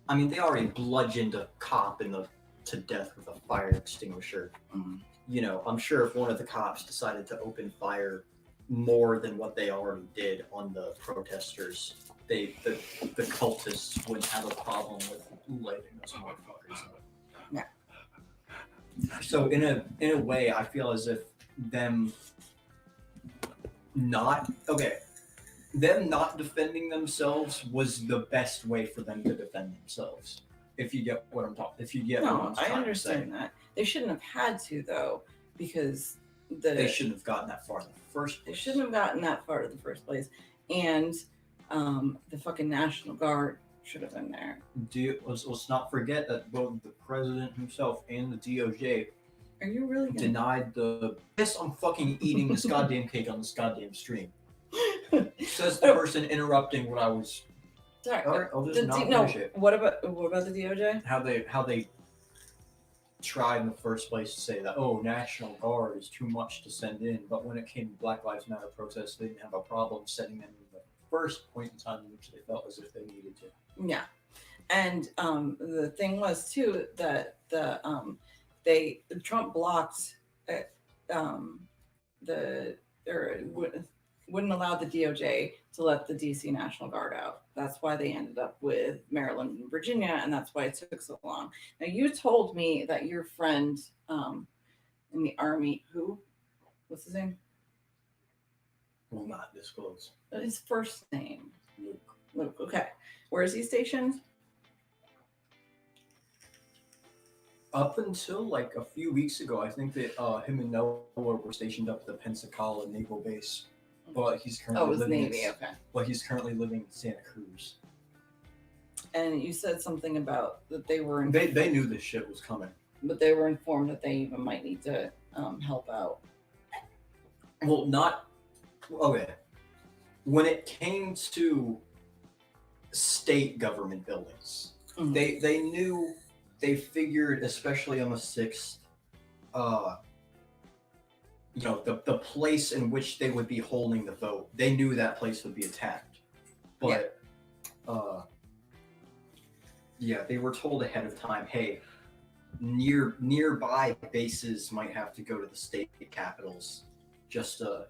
Speaker 2: I mean, they already bludgeoned a cop to death with a fire extinguisher.
Speaker 1: Mm.
Speaker 2: You know, I'm sure if one of the cops decided to open fire more than what they already did on the protesters, the cultists wouldn't have a problem with lighting those motherfuckers up.
Speaker 1: Yeah.
Speaker 2: So in a way, I feel as if them not defending themselves was the best way for them to defend themselves. If you get what I'm talking, if you get what
Speaker 1: No,
Speaker 2: I'm
Speaker 1: I
Speaker 2: trying
Speaker 1: understand
Speaker 2: to say.
Speaker 1: that. They shouldn't have had to, though, because
Speaker 2: They shouldn't have gotten that far in the first
Speaker 1: They
Speaker 2: place.
Speaker 1: shouldn't have gotten that far in the first place. And the fucking National Guard should have been there.
Speaker 2: Let's not forget that both the president himself and the DOJ
Speaker 1: Are you really gonna...
Speaker 2: denied the. Yes, I'm fucking eating this goddamn cake on this goddamn stream. Says the person interrupting what I was.
Speaker 1: Sorry.
Speaker 2: All right, I'll just not finish it.
Speaker 1: What about the DOJ?
Speaker 2: How they tried in the first place to say that National Guard is too much to send in, but when it came to Black Lives Matter protests, they didn't have a problem sending them in the first point in time in which they felt as if they needed to.
Speaker 1: Yeah, and the thing was too that Trump blocked wouldn't allow the DOJ to let the DC National Guard out. That's why they ended up with Maryland and Virginia, and that's why it took so long. Now, you told me that your friend in the Army, what's his name?
Speaker 2: Will not disclose.
Speaker 1: His first name.
Speaker 2: Luke.
Speaker 1: Luke, okay. Where is he stationed?
Speaker 2: Up until like a few weeks ago, I think that him and Noah were stationed up at the Pensacola Naval Base. But he's currently
Speaker 1: Navy, okay.
Speaker 2: But he's currently living in Santa Cruz.
Speaker 1: And you said something about that they were...
Speaker 2: They knew this shit was coming.
Speaker 1: But they were informed that they even might need to help out.
Speaker 2: Well, not... Okay. When it came to state government buildings,
Speaker 1: Mm-hmm.
Speaker 2: they knew... They figured, especially on the 6th, the place in which they would be holding the vote, they knew that place would be attacked. But, they were told ahead of time, hey, nearby bases might have to go to the state capitals just to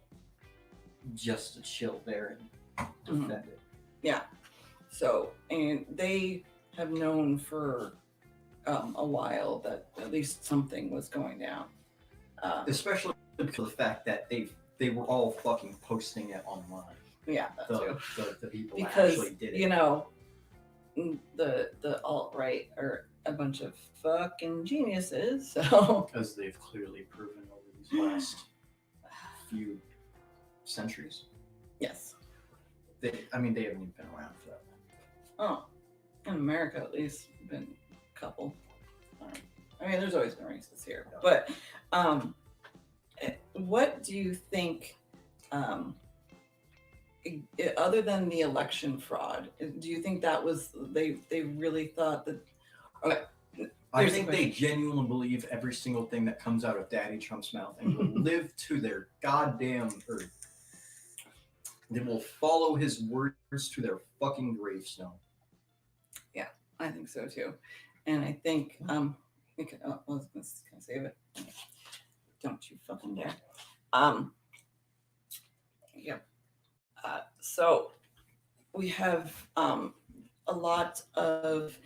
Speaker 2: chill there and defend it.
Speaker 1: Yeah. So, and they have known for a while that at least something was going down.
Speaker 2: Especially because of the fact that they were all fucking posting it online.
Speaker 1: Yeah, that's true.
Speaker 2: The people
Speaker 1: Because,
Speaker 2: that actually did it.
Speaker 1: you know, the alt-right are a bunch of fucking geniuses, so...
Speaker 2: As they've clearly proven over these last few centuries.
Speaker 1: Yes.
Speaker 2: They haven't even been around for that.
Speaker 1: Oh, in America at least, been a couple. I mean, there's always been racists here, but what do you think, other than the election fraud, do you think that was they really thought that? Okay,
Speaker 2: I think they genuinely believe every single thing that comes out of Daddy Trump's mouth and will live to their goddamn earth. They will follow his words to their fucking gravestone.
Speaker 1: Yeah, I think so too, and I think I was gonna save it. Don't you fucking dare. Yeah. So we have a lot of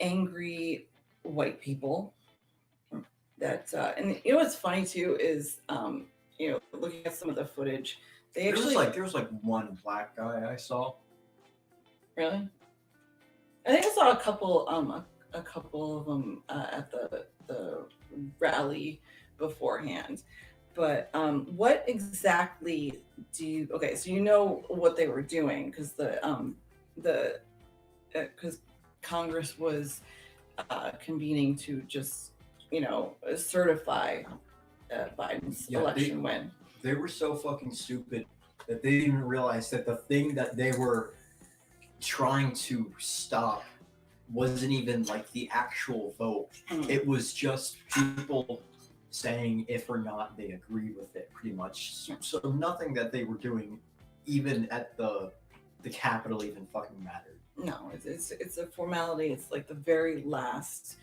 Speaker 1: angry white people that, and you know what's funny too is, looking at some of the footage, there
Speaker 2: was like one black guy I saw.
Speaker 1: Really? I think I saw a couple of them at the rally beforehand. But what exactly do you? Okay, so you know what they were doing because because Congress was convening to just certify Biden's
Speaker 2: Yeah,
Speaker 1: election win.
Speaker 2: They were so fucking stupid that they didn't even realize that the thing that they were trying to stop wasn't even like the actual vote. It was just people saying if or not they agree with it, pretty much. So nothing that they were doing, even at the Capitol, even fucking mattered.
Speaker 1: No, it's a formality. It's like the very last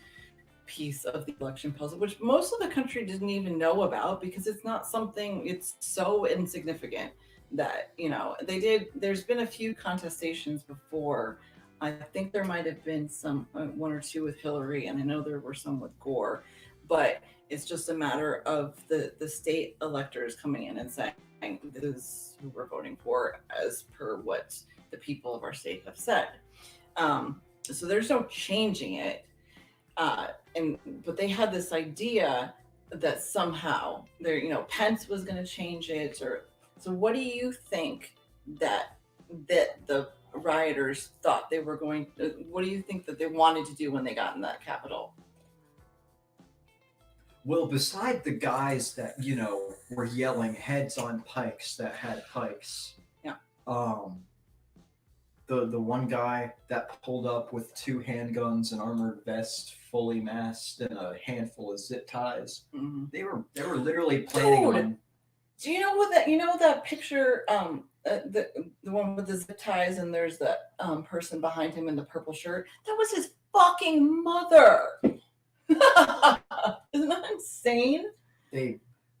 Speaker 1: piece of the election puzzle, which most of the country didn't even know about because it's not something. It's so insignificant that they did. There's been a few contestations before. I think there might have been some one or two with Hillary, and I know there were some with Gore, but it's just a matter of the state electors coming in and saying this is who we're voting for as per what the people of our state have said. So there's no changing it. But they had this idea that somehow Pence was going to change it. So what do you think that the rioters thought they were going? What do you think that they wanted to do when they got in that Capitol?
Speaker 2: Well, beside the guys that were yelling heads on pikes that had pikes,
Speaker 1: yeah.
Speaker 2: The one guy that pulled up with 2 handguns, an armored vest, fully masked, and a handful of zip ties.
Speaker 1: Mm-hmm.
Speaker 2: They were literally planning on.
Speaker 1: Do you know what that picture? The one with the zip ties, and there's that person behind him in the purple shirt. That was his fucking mother. Isn't that insane?
Speaker 2: They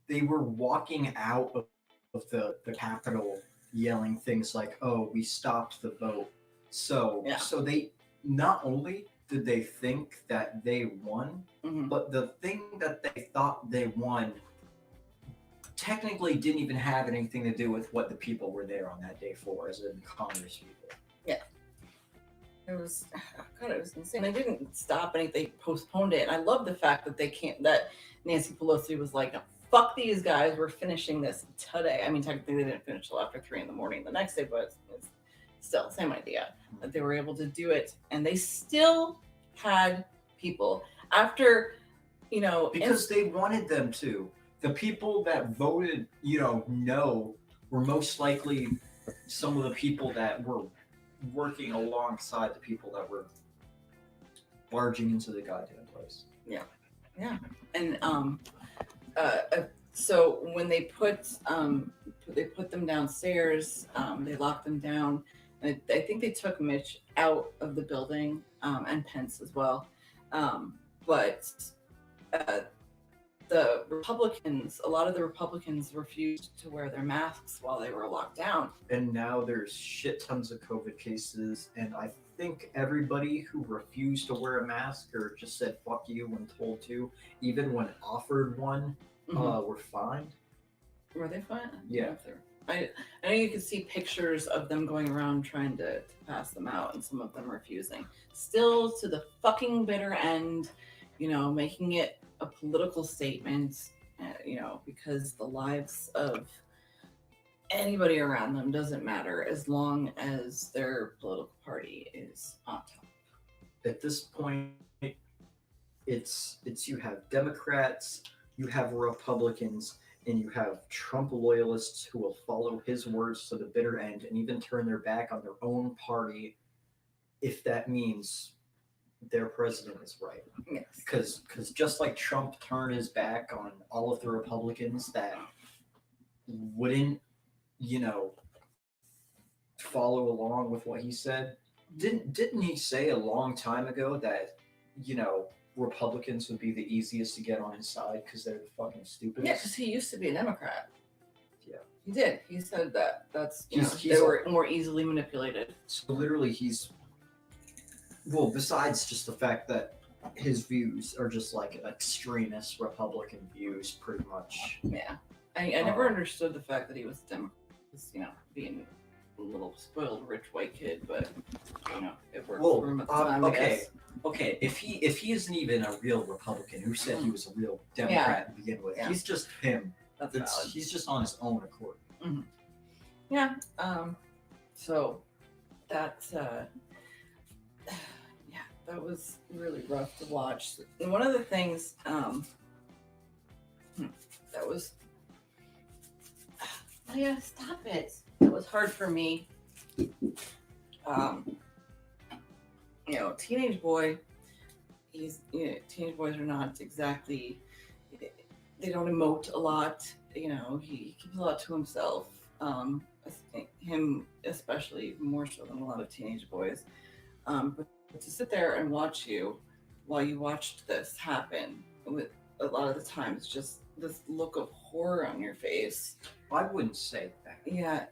Speaker 2: were walking out of the Capitol yelling things like, "Oh, we stopped the vote." So they not only did they think that they won,
Speaker 1: mm-hmm.
Speaker 2: but the thing that they thought they won technically didn't even have anything to do with what the people were there on that day for, as in Congress people.
Speaker 1: Yeah. It was insane. They didn't stop anything, they postponed it. And I love the fact that that Nancy Pelosi was like, fuck these guys, we're finishing this today. I mean, technically they didn't finish till after 3 a.m. the next day, but it's still the same idea that they were able to do it. And they still had people after,
Speaker 2: because they wanted them to. The people that voted, no, were most likely some of the people that were working alongside the people that were barging into the goddamn place.
Speaker 1: Yeah. And so when they put them downstairs, they locked them down. I think they took Mitch out of the building, and Pence as well. But the Republicans, a lot of the Republicans refused to wear their masks while they were locked down.
Speaker 2: And now there's shit tons of COVID cases, and I think everybody who refused to wear a mask or just said fuck you when told to, even when offered one, were fined.
Speaker 1: Were they fined?
Speaker 2: Yeah.
Speaker 1: I know you can see pictures of them going around trying to pass them out, and some of them refusing. Still to the fucking bitter end, making it a political statement, because the lives of anybody around them doesn't matter as long as their political party is on top.
Speaker 2: At this point, it's you have Democrats, you have Republicans, and you have Trump loyalists who will follow his words to the bitter end and even turn their back on their own party if that means their president is right.
Speaker 1: Yes.
Speaker 2: Because just like Trump turned his back on all of the Republicans that wouldn't, follow along with what he said, didn't he say a long time ago that, Republicans would be the easiest to get on his side because they're the fucking stupidest?
Speaker 1: Yeah, because he used to be a Democrat.
Speaker 2: Yeah.
Speaker 1: He did. He said that. That's, they were more easily manipulated.
Speaker 2: So literally besides just the fact that his views are just like extremist Republican views, pretty much.
Speaker 1: Yeah. I never understood the fact that he was a Democrat, being a little spoiled rich white kid, but, it worked for him at the time, I guess.
Speaker 2: Okay, if he isn't even a real Republican, who said he was a real Democrat to begin with? Yeah. He's just him.
Speaker 1: That's valid.
Speaker 2: He's just on his own accord.
Speaker 1: Mm-hmm. Yeah. So that's that was really rough to watch. And one of the things that was. Oh yeah, stop it. That was hard for me. Teenage boy. Teenage boys are not exactly. They don't emote a lot. He keeps a lot to himself. I think him especially more so than a lot of teenage boys. But to sit there and watch you while you watched this happen, with a lot of the times just this look of horror on your face.
Speaker 2: I wouldn't say that.
Speaker 1: Yeah,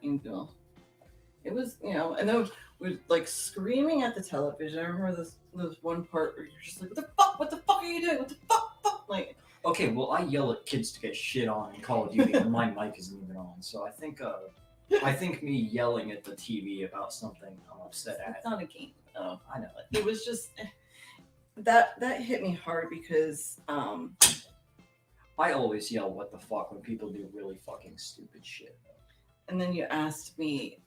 Speaker 1: it was, and then we're like screaming at the television. I remember this one part where you're just like, what the fuck are you doing? What the fuck? Like,
Speaker 2: okay, well, I yell at kids to get shit on in Call of Duty, and my mic isn't even on. So I think me yelling at the TV about something I'm upset at.
Speaker 1: It's not a game. Oh,
Speaker 2: I know
Speaker 1: it was just that hit me hard because
Speaker 2: I always yell "what the fuck" when people do really fucking stupid shit.
Speaker 1: And then you asked me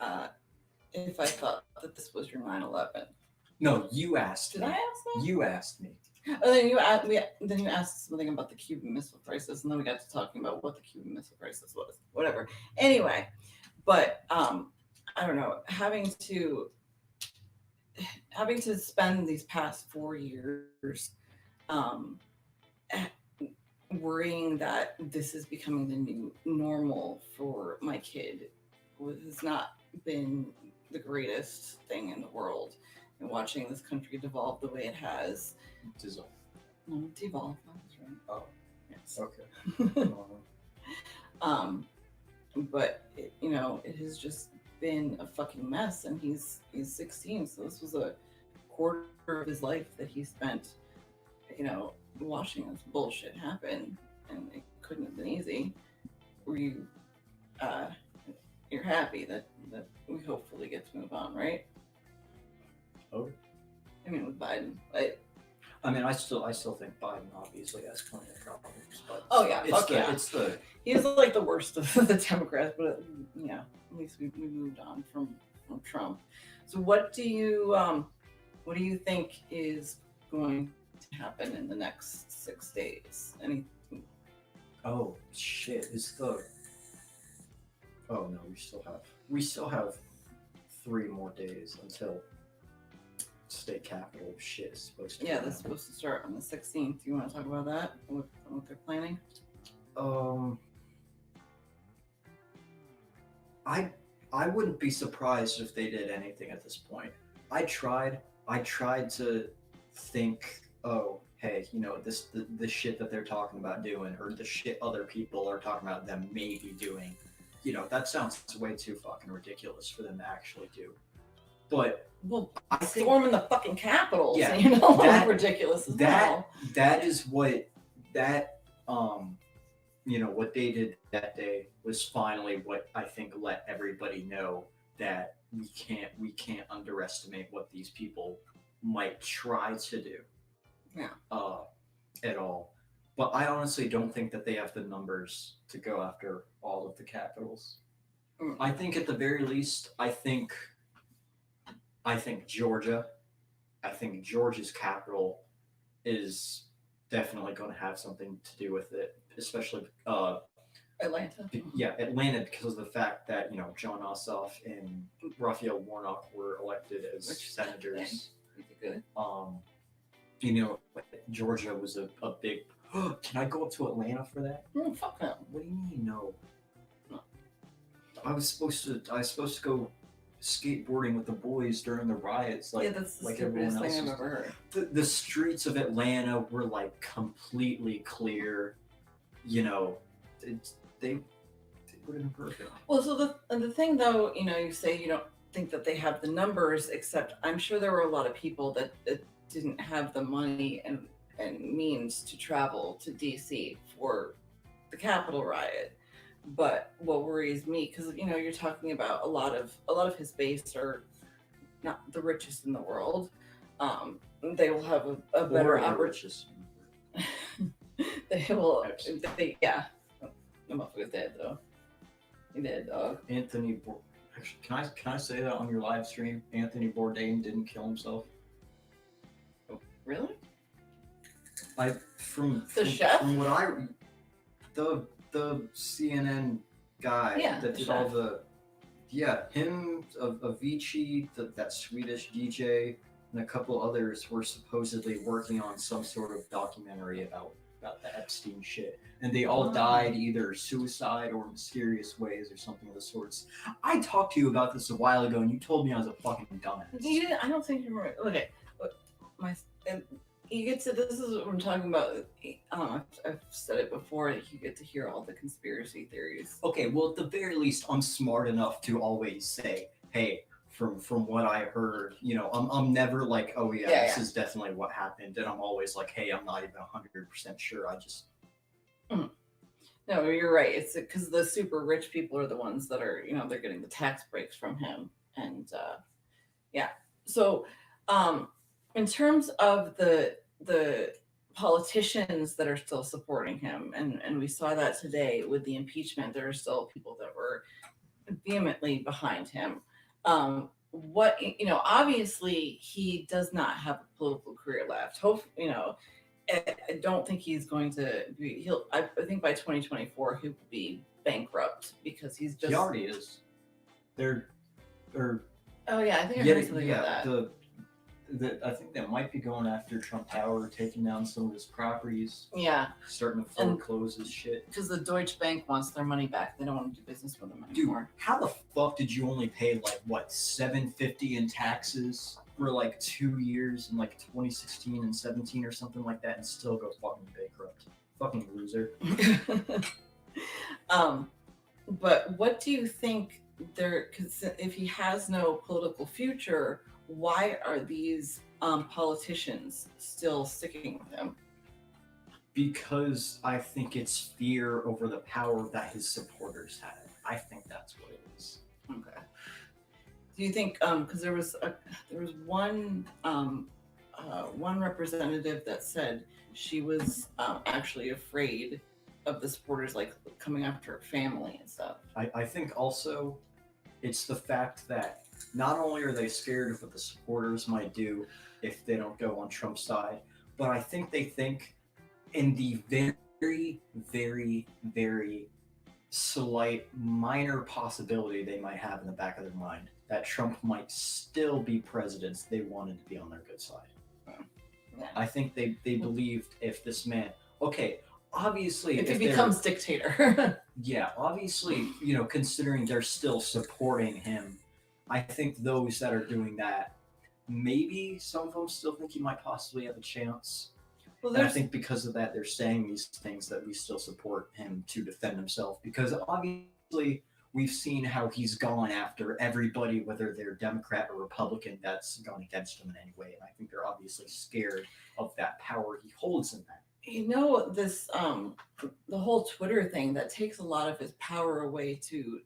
Speaker 1: if I thought that this was your 9/11.
Speaker 2: No, you asked
Speaker 1: Did
Speaker 2: me.
Speaker 1: I ask that?
Speaker 2: You asked me.
Speaker 1: And then you asked something about the Cuban Missile Crisis, and then we got to talking about what the Cuban Missile Crisis was. Whatever. Anyway, but I don't know, having to spend these past 4 years worrying that this is becoming the new normal for my kid has not been the greatest thing in the world. And watching this country devolve the way it has.
Speaker 2: Dissolve.
Speaker 1: No, devolve. That's right.
Speaker 2: Oh,
Speaker 1: yes.
Speaker 2: Okay.
Speaker 1: But it has just been a fucking mess, and he's 16, so this was a quarter of his life that he spent, watching this bullshit happen, and it couldn't have been easy. Were you, you're happy that we hopefully get to move on, right?
Speaker 2: Oh.
Speaker 1: I mean, with Biden,
Speaker 2: I still think Biden obviously has plenty of problems, but
Speaker 1: oh yeah, he's like the worst of the Democrats, but at least we moved on from Trump. So what do you think is going to happen in the next 6 days? Anything?
Speaker 2: Oh shit! Oh no, we still have 3 more days until state capital shit is supposed to.
Speaker 1: Yeah, that's supposed to start on the 16th. Do you want to talk about that? What they're planning?
Speaker 2: I wouldn't be surprised if they did anything at this point. I tried to think, oh, hey, the shit that they're talking about doing, or the shit other people are talking about them maybe doing, that sounds way too fucking ridiculous for them to actually do. But
Speaker 1: I think storming the fucking Capitol,
Speaker 2: yeah,
Speaker 1: that's ridiculous as well.
Speaker 2: That is what what they did that day was finally what I think let everybody know that we can't underestimate what these people might try to do.
Speaker 1: Yeah.
Speaker 2: At all. But I honestly don't think that they have the numbers to go after all of the capitals. I think at the very least, I think Georgia. I think Georgia's capital is definitely going to have something to do with it, especially
Speaker 1: Atlanta.
Speaker 2: Yeah, Atlanta, because of the fact that John Ossoff and Raphael Warnock were elected as senators.
Speaker 1: Good.
Speaker 2: Georgia was a big. Can I go up to Atlanta for that?
Speaker 1: Fuck no.
Speaker 2: What do you mean no? I was supposed to go skateboarding with the boys during the riots,
Speaker 1: that's the stupidest thing I've ever heard.
Speaker 2: The streets of Atlanta were like completely clear. They would have been perfect.
Speaker 1: Well, so the thing though, you say you don't think that they have the numbers, except I'm sure there were a lot of people that didn't have the money and means to travel to DC for the Capitol riot. But what worries me, because you're talking about a lot of his base are not the richest in the world. They will have a better opportunity. They will. Yeah. The motherfucker's dead though. He dead, dog.
Speaker 2: Anthony. Actually, can I say that on your live stream? Anthony Bourdain didn't kill himself.
Speaker 1: Really?
Speaker 2: From
Speaker 1: chef?
Speaker 2: From what the CNN guy that did all the. Yeah, him, Avicii, that Swedish DJ, and a couple others were supposedly working on some sort of documentary about the Epstein shit. And they all died either suicide or mysterious ways or something of the sorts. I talked to you about this a while ago, and you told me I was a fucking dumbass.
Speaker 1: You didn't, I don't think you remember. Okay, and you get to, this is what I'm talking about. I've said it before, you get to hear all the conspiracy theories.
Speaker 2: Okay, well, at the very least, I'm smart enough to always say, hey, from what I heard, I'm never like, oh yeah, this is definitely what happened, and I'm always like, hey, I'm not even 100% sure. I just.
Speaker 1: No, you're right. It's because the super rich people are the ones that are, they're getting the tax breaks from him, and So, in terms of the politicians that are still supporting him, and we saw that today with the impeachment, there are still people that were vehemently behind him. Obviously he does not have a political career left. I don't think he's going to be. I think by 2024 he will be bankrupt because he's just.
Speaker 2: He already is.
Speaker 1: Oh yeah, I think I heard something about that.
Speaker 2: I think they might be going after Trump Tower, taking down some of his properties.
Speaker 1: Yeah.
Speaker 2: Starting to foreclose his shit.
Speaker 1: Because the Deutsche Bank wants their money back. They don't want to do business with them anymore.
Speaker 2: Dude, how the fuck did you only pay $750 in taxes for 2 years in 2016 and 17 or something like that and still go fucking bankrupt? Fucking loser.
Speaker 1: But what do you think because if he has no political future, why are these politicians still sticking with him?
Speaker 2: Because I think it's fear over the power that his supporters had. I think that's what it is.
Speaker 1: Okay. Do you think because there was one representative that said she was actually afraid of the supporters coming after her family and stuff?
Speaker 2: I think also it's the fact that not only are they scared of what the supporters might do if they don't go on Trump's side, but I think they think in the very, very, very slight, minor possibility they might have in the back of their mind that Trump might still be president, they wanted to be on their good side. Yeah. I think they believed if this man, obviously
Speaker 1: if he becomes dictator.
Speaker 2: Yeah, obviously, considering they're still supporting him, I think those that are doing that, maybe some of them still think he might possibly have a chance. Well, I think because of that, they're saying these things that we still support him to defend himself. Because obviously, we've seen how he's gone after everybody, whether they're Democrat or Republican, that's gone against him in any way. And I think they're obviously scared of that power he holds in that.
Speaker 1: This the whole Twitter thing, that takes a lot of his power away to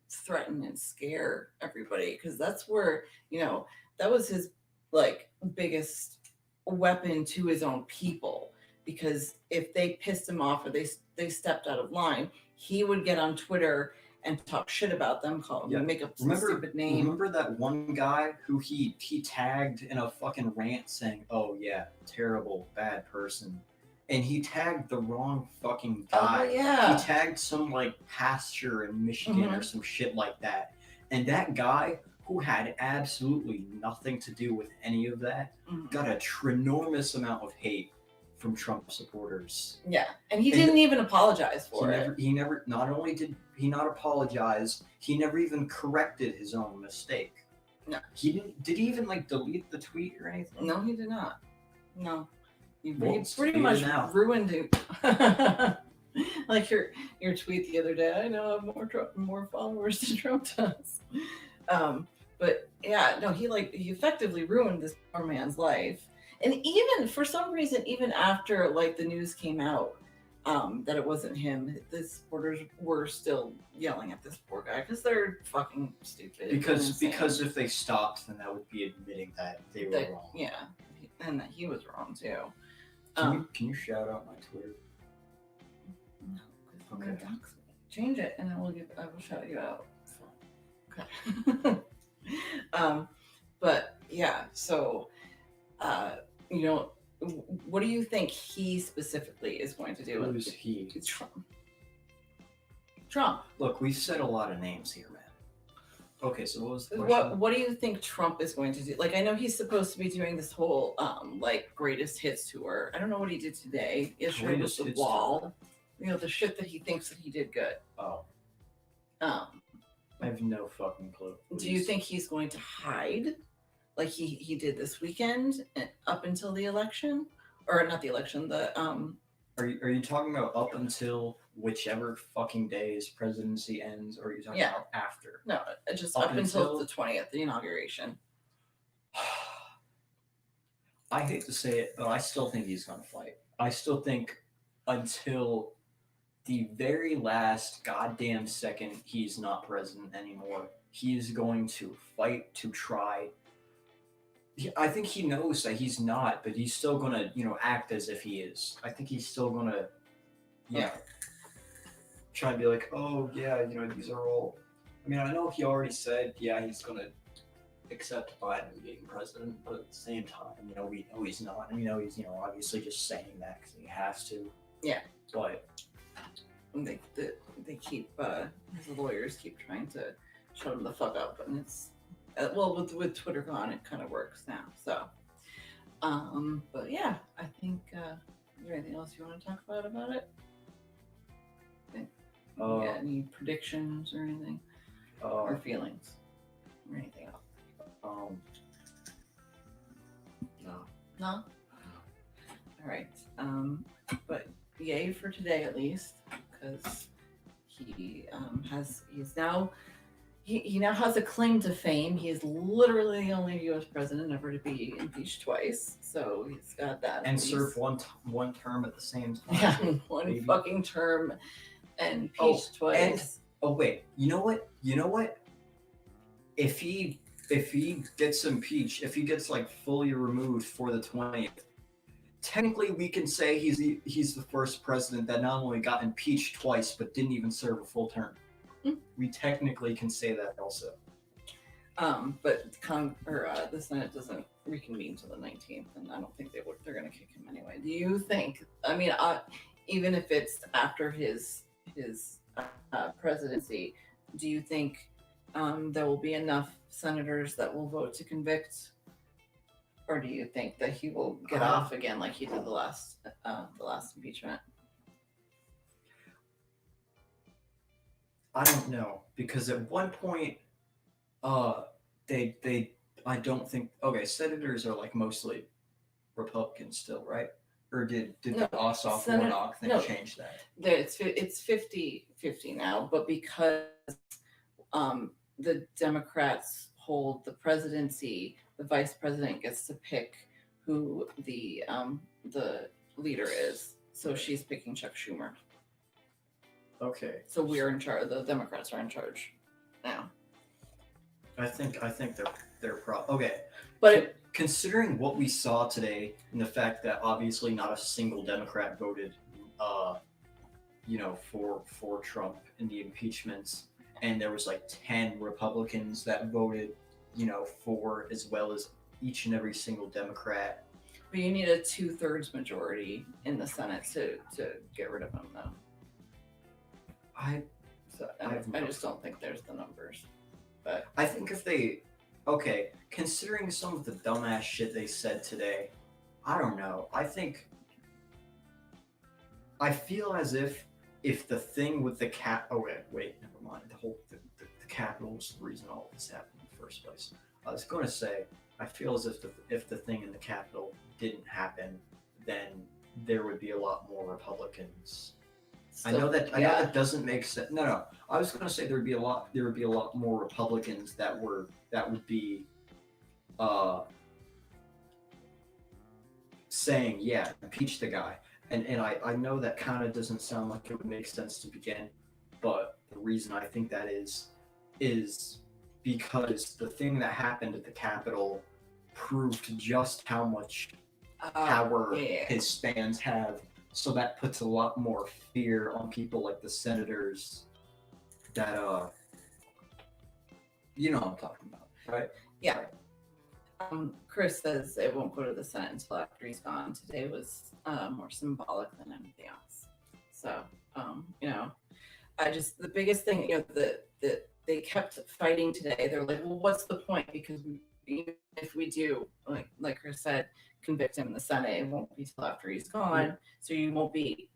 Speaker 1: threaten and scare everybody, because that's where that was his biggest weapon to his own people, because if they pissed him off or they stepped out of line, he would get on Twitter and talk shit about them, make up some stupid name.
Speaker 2: Remember that one guy who he tagged in a fucking rant saying, "Oh yeah, terrible, bad person." And he tagged the wrong fucking guy.
Speaker 1: Oh, yeah.
Speaker 2: He tagged some pasture in Michigan or some shit like that. And that guy, who had absolutely nothing to do with any of that, got a tremendoous amount of hate from Trump supporters.
Speaker 1: Yeah, and he didn't even apologize for it.
Speaker 2: He never. Not only did he not apologize, he never even corrected his own mistake.
Speaker 1: No,
Speaker 2: he didn't. Did he even delete the tweet or anything?
Speaker 1: No, he did not. No. He
Speaker 2: pretty much
Speaker 1: ruined it. your tweet the other day. I know I have more followers than Trump does. But yeah, no, he effectively ruined this poor man's life. And even for some reason, even after the news came out that it wasn't him, the supporters were still yelling at this poor guy because they're fucking stupid.
Speaker 2: Because if they stopped, then that would be admitting that they were wrong.
Speaker 1: Yeah, and that he was wrong too.
Speaker 2: Can you shout out my Twitter?
Speaker 1: No, because okay. Docs me. Change it, and I will shout you out. Okay. But yeah, so what do you think he specifically is going to do?
Speaker 2: Who's he?
Speaker 1: Trump. Trump.
Speaker 2: Look, we've said a lot of names here, man. Okay, so what was the question?
Speaker 1: What do you think Trump is going to do? Like, I know he's supposed to be doing this whole like greatest hits tour. I don't know what he did today. Yesterday was
Speaker 2: Greatest
Speaker 1: the
Speaker 2: hits
Speaker 1: wall.
Speaker 2: tour.
Speaker 1: You know, the shit that he thinks that he did good.
Speaker 2: Oh,
Speaker 1: Um,
Speaker 2: I have no fucking clue.
Speaker 1: do you think he's going to hide, like he did this weekend up until the election, or not the election? The
Speaker 2: Are you talking about up until whichever fucking day his presidency ends, or are you talking
Speaker 1: Yeah.
Speaker 2: about after?
Speaker 1: no, just
Speaker 2: Up
Speaker 1: up until
Speaker 2: until-
Speaker 1: the 20th, the inauguration.
Speaker 2: I hate to say it, but I still think he's gonna fight. I still think until the very last goddamn second he's not president anymore, he is going to fight to try. I think he knows that he's not, but he's still gonna, act as if he is. I think he's still gonna,
Speaker 1: Yeah.
Speaker 2: try and be like, oh yeah, these are all. I mean, I know he already said, yeah, he's gonna accept Biden being president, but at the same time, we know he's not. And we know he's, obviously just saying that because he has to.
Speaker 1: Yeah.
Speaker 2: But
Speaker 1: They keep his lawyers keep trying to shut him the fuck up, and it's well with Twitter gone, it kind of works now. So, but yeah, I think. Is there anything else you want to talk about it? Yeah, any predictions or anything, or feelings, or anything else?
Speaker 2: No.
Speaker 1: No. All right. But yay for today at least, because he now has a claim to fame. He is literally the only U.S. president ever to be impeached twice, so he's got that.
Speaker 2: And serve one term at the same time.
Speaker 1: Yeah, one
Speaker 2: Maybe.
Speaker 1: fucking term and impeached twice.
Speaker 2: Oh wait, you know what? If he gets impeached, if he gets like fully removed for the 20th, technically we can say he's the first president that not only got impeached twice but didn't even serve a full term. We technically can say that also.
Speaker 1: But the Senate doesn't reconvene till the 19th, and I don't think they're going to kick him anyway. Do you think? I mean, even if it's after his presidency, do you think there will be enough senators that will vote to convict, or do you think that he will get off again like he did the last impeachment?
Speaker 2: I don't know, because at one point, they I don't think senators are like mostly Republicans still, right? Or did the Ossoff Warnock thing change that?
Speaker 1: It's 50-50 now, but because the Democrats hold the presidency, the vice president gets to pick who the leader is. So she's picking Chuck Schumer.
Speaker 2: Okay.
Speaker 1: So we're in charge. The Democrats are in charge now.
Speaker 2: I think they're okay.
Speaker 1: But
Speaker 2: considering what we saw today and the fact that obviously not a single Democrat voted, for Trump in the impeachments, and there was like 10 Republicans that voted, for, as well as each and every single Democrat.
Speaker 1: But you need a 2/3 majority in the Senate to get rid of him, though. I just don't think there's the numbers. But
Speaker 2: I think if considering some of the dumbass shit they said today, I don't know. I feel as if the thing with the wait, never mind. The Capitol was the reason all of this happened in the first place. I was going to say, I feel as if the thing in the Capitol didn't happen, then there would be a lot more Republicans. I know that doesn't make sense. No. I was going to say there would be a lot more Republicans that would be saying, yeah, impeach the guy. And I know that kind of doesn't sound like it would make sense to begin, but the reason I think that is because the thing that happened at the Capitol proved just how much power his fans have. So that puts a lot more fear on people like the senators that, you know what I'm talking about, right?
Speaker 1: Yeah. Chris says it won't go to the Senate until after he's gone. Today was more symbolic than anything else. So, the biggest thing, that they kept fighting today. They're like, well, what's the point? Because even if we do, like Chris said, convict him in the Senate, it won't be till after he's gone. Yeah. So you won't be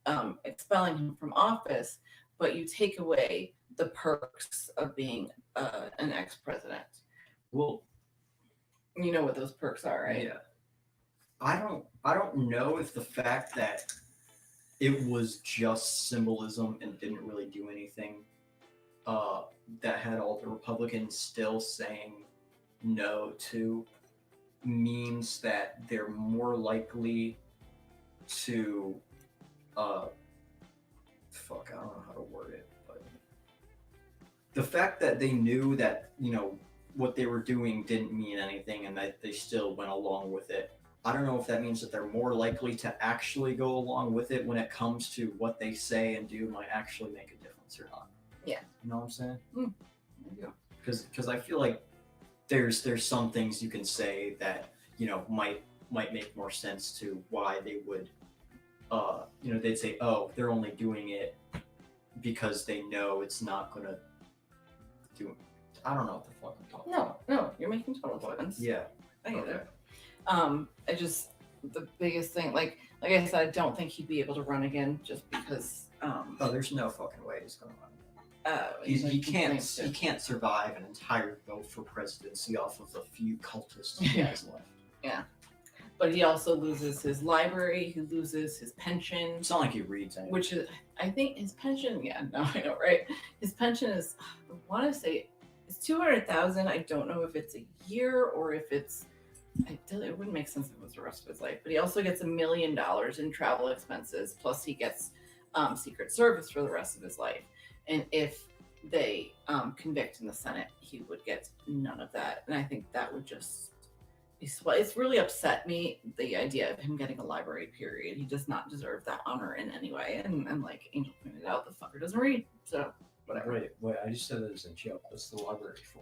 Speaker 1: expelling him from office, but you take away the perks of being an ex-president.
Speaker 2: Well,
Speaker 1: you know what those perks are, right?
Speaker 2: Yeah. I don't know if the fact that it was just symbolism and didn't really do anything, that had all the Republicans still saying no to, means that they're more likely to I don't know how to word it, but the fact that they knew that, what they were doing didn't mean anything and that they still went along with it, I don't know if that means that they're more likely to actually go along with it when it comes to what they say and do might actually make a difference or not.
Speaker 1: Yeah.
Speaker 2: You know what I'm saying?
Speaker 1: Yeah.
Speaker 2: Because I feel like there's some things you can say that, might make more sense to why they would, they'd say, oh, they're only doing it because they know it's not going to do. I don't know what the fuck I'm talking about.
Speaker 1: No, you're making total sense.
Speaker 2: Yeah.
Speaker 1: I get it. I just, the biggest thing, like I said, I don't think he'd be able to run again just because.
Speaker 2: There's no fucking way he's going to run.
Speaker 1: He
Speaker 2: can't survive an entire vote for presidency off of the few cultists he has left.
Speaker 1: Yeah. But he also loses his library, he loses his pension.
Speaker 2: It's not like he reads anything.
Speaker 1: Which is, I think his pension, I know, right? His pension is, I want to say, it's $200,000. I don't know if it's a year or if it's, it wouldn't make sense if it was the rest of his life. But he also gets $1 million in travel expenses, plus he gets Secret Service for the rest of his life. And if they convict in the Senate, he would get none of that. And I think that would just it's really upset me, the idea of him getting a library, period. He does not deserve that honor in any way. And like Angel pointed out, the fucker doesn't read. So whatever.
Speaker 2: Wait, I just said that it's a joke. What's the library for?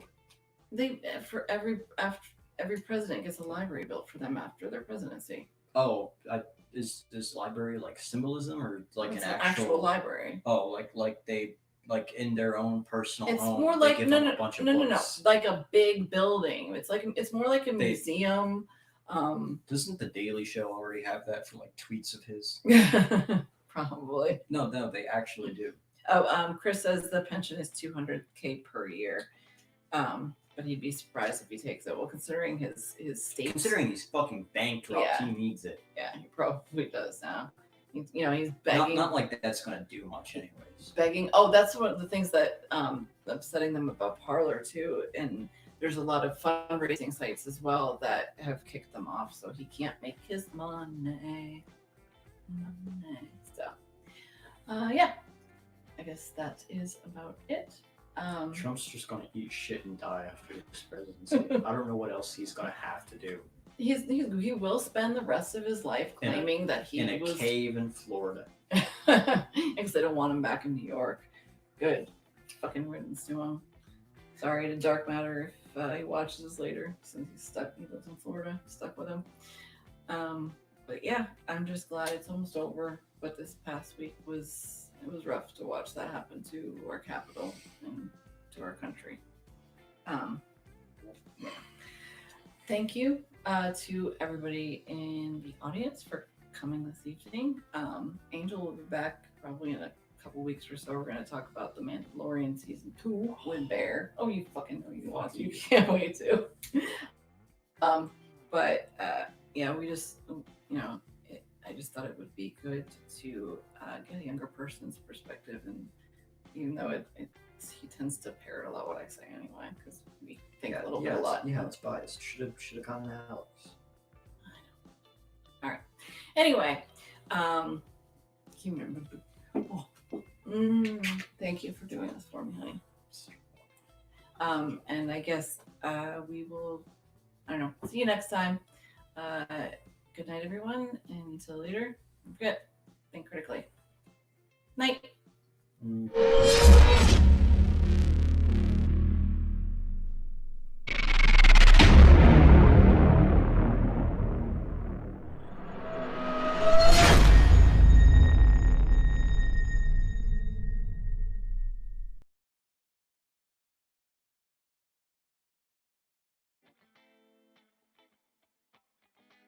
Speaker 1: Every president gets a library built for them after their presidency.
Speaker 2: Oh, is this library like symbolism or like
Speaker 1: it's
Speaker 2: an
Speaker 1: actual library?
Speaker 2: Oh, like they in their own personal
Speaker 1: it's
Speaker 2: home.
Speaker 1: More like no,
Speaker 2: books.
Speaker 1: like a big building. It's more like a museum.
Speaker 2: Doesn't the Daily Show already have that for like tweets of his?
Speaker 1: Probably.
Speaker 2: No, they actually do.
Speaker 1: Oh, Chris says the pension is $200K per year. But he'd be surprised if he takes it. Well, considering his state,
Speaker 2: considering he's fucking bankrupt, he needs it.
Speaker 1: Yeah, he probably does now. He's begging.
Speaker 2: Not like that's going to do much, anyways.
Speaker 1: Begging. Oh, that's one of the things that upsetting them about Parler too. And there's a lot of fundraising sites as well that have kicked them off, so he can't make his money. So, yeah, I guess that is about it.
Speaker 2: Trump's just going to eat shit and die after his presidency. I don't know what else he's going to have to do.
Speaker 1: He will spend the rest of his life claiming that he
Speaker 2: was in a cave in Florida.
Speaker 1: Because they don't want him back in New York. Good. Fucking riddance to him. Sorry to Dark Matter if he watches this later, since he lives in Florida, stuck with him. But yeah, I'm just glad it's almost over. But this past week was rough to watch that happen to our capital and to our country. Yeah. Thank you to everybody in the audience for coming this evening. Angel will be back probably in a couple weeks or so. We're going to talk about The Mandalorian Season 2 with Bear. Oh, you fucking know you want to. You can't wait to. Yeah, we just, I just thought it would be good to get a younger person's perspective. And even though he tends to parrot a lot what I say anyway, because we think a little bit a lot.
Speaker 2: Yeah, it's biased. Should have gone to Alex.
Speaker 1: I know. All right. Anyway, you remember? Thank you for doing this for me, honey. And I guess we will. I don't know. See you next time. Good night, everyone, and until later. Don't forget, think critically. Night.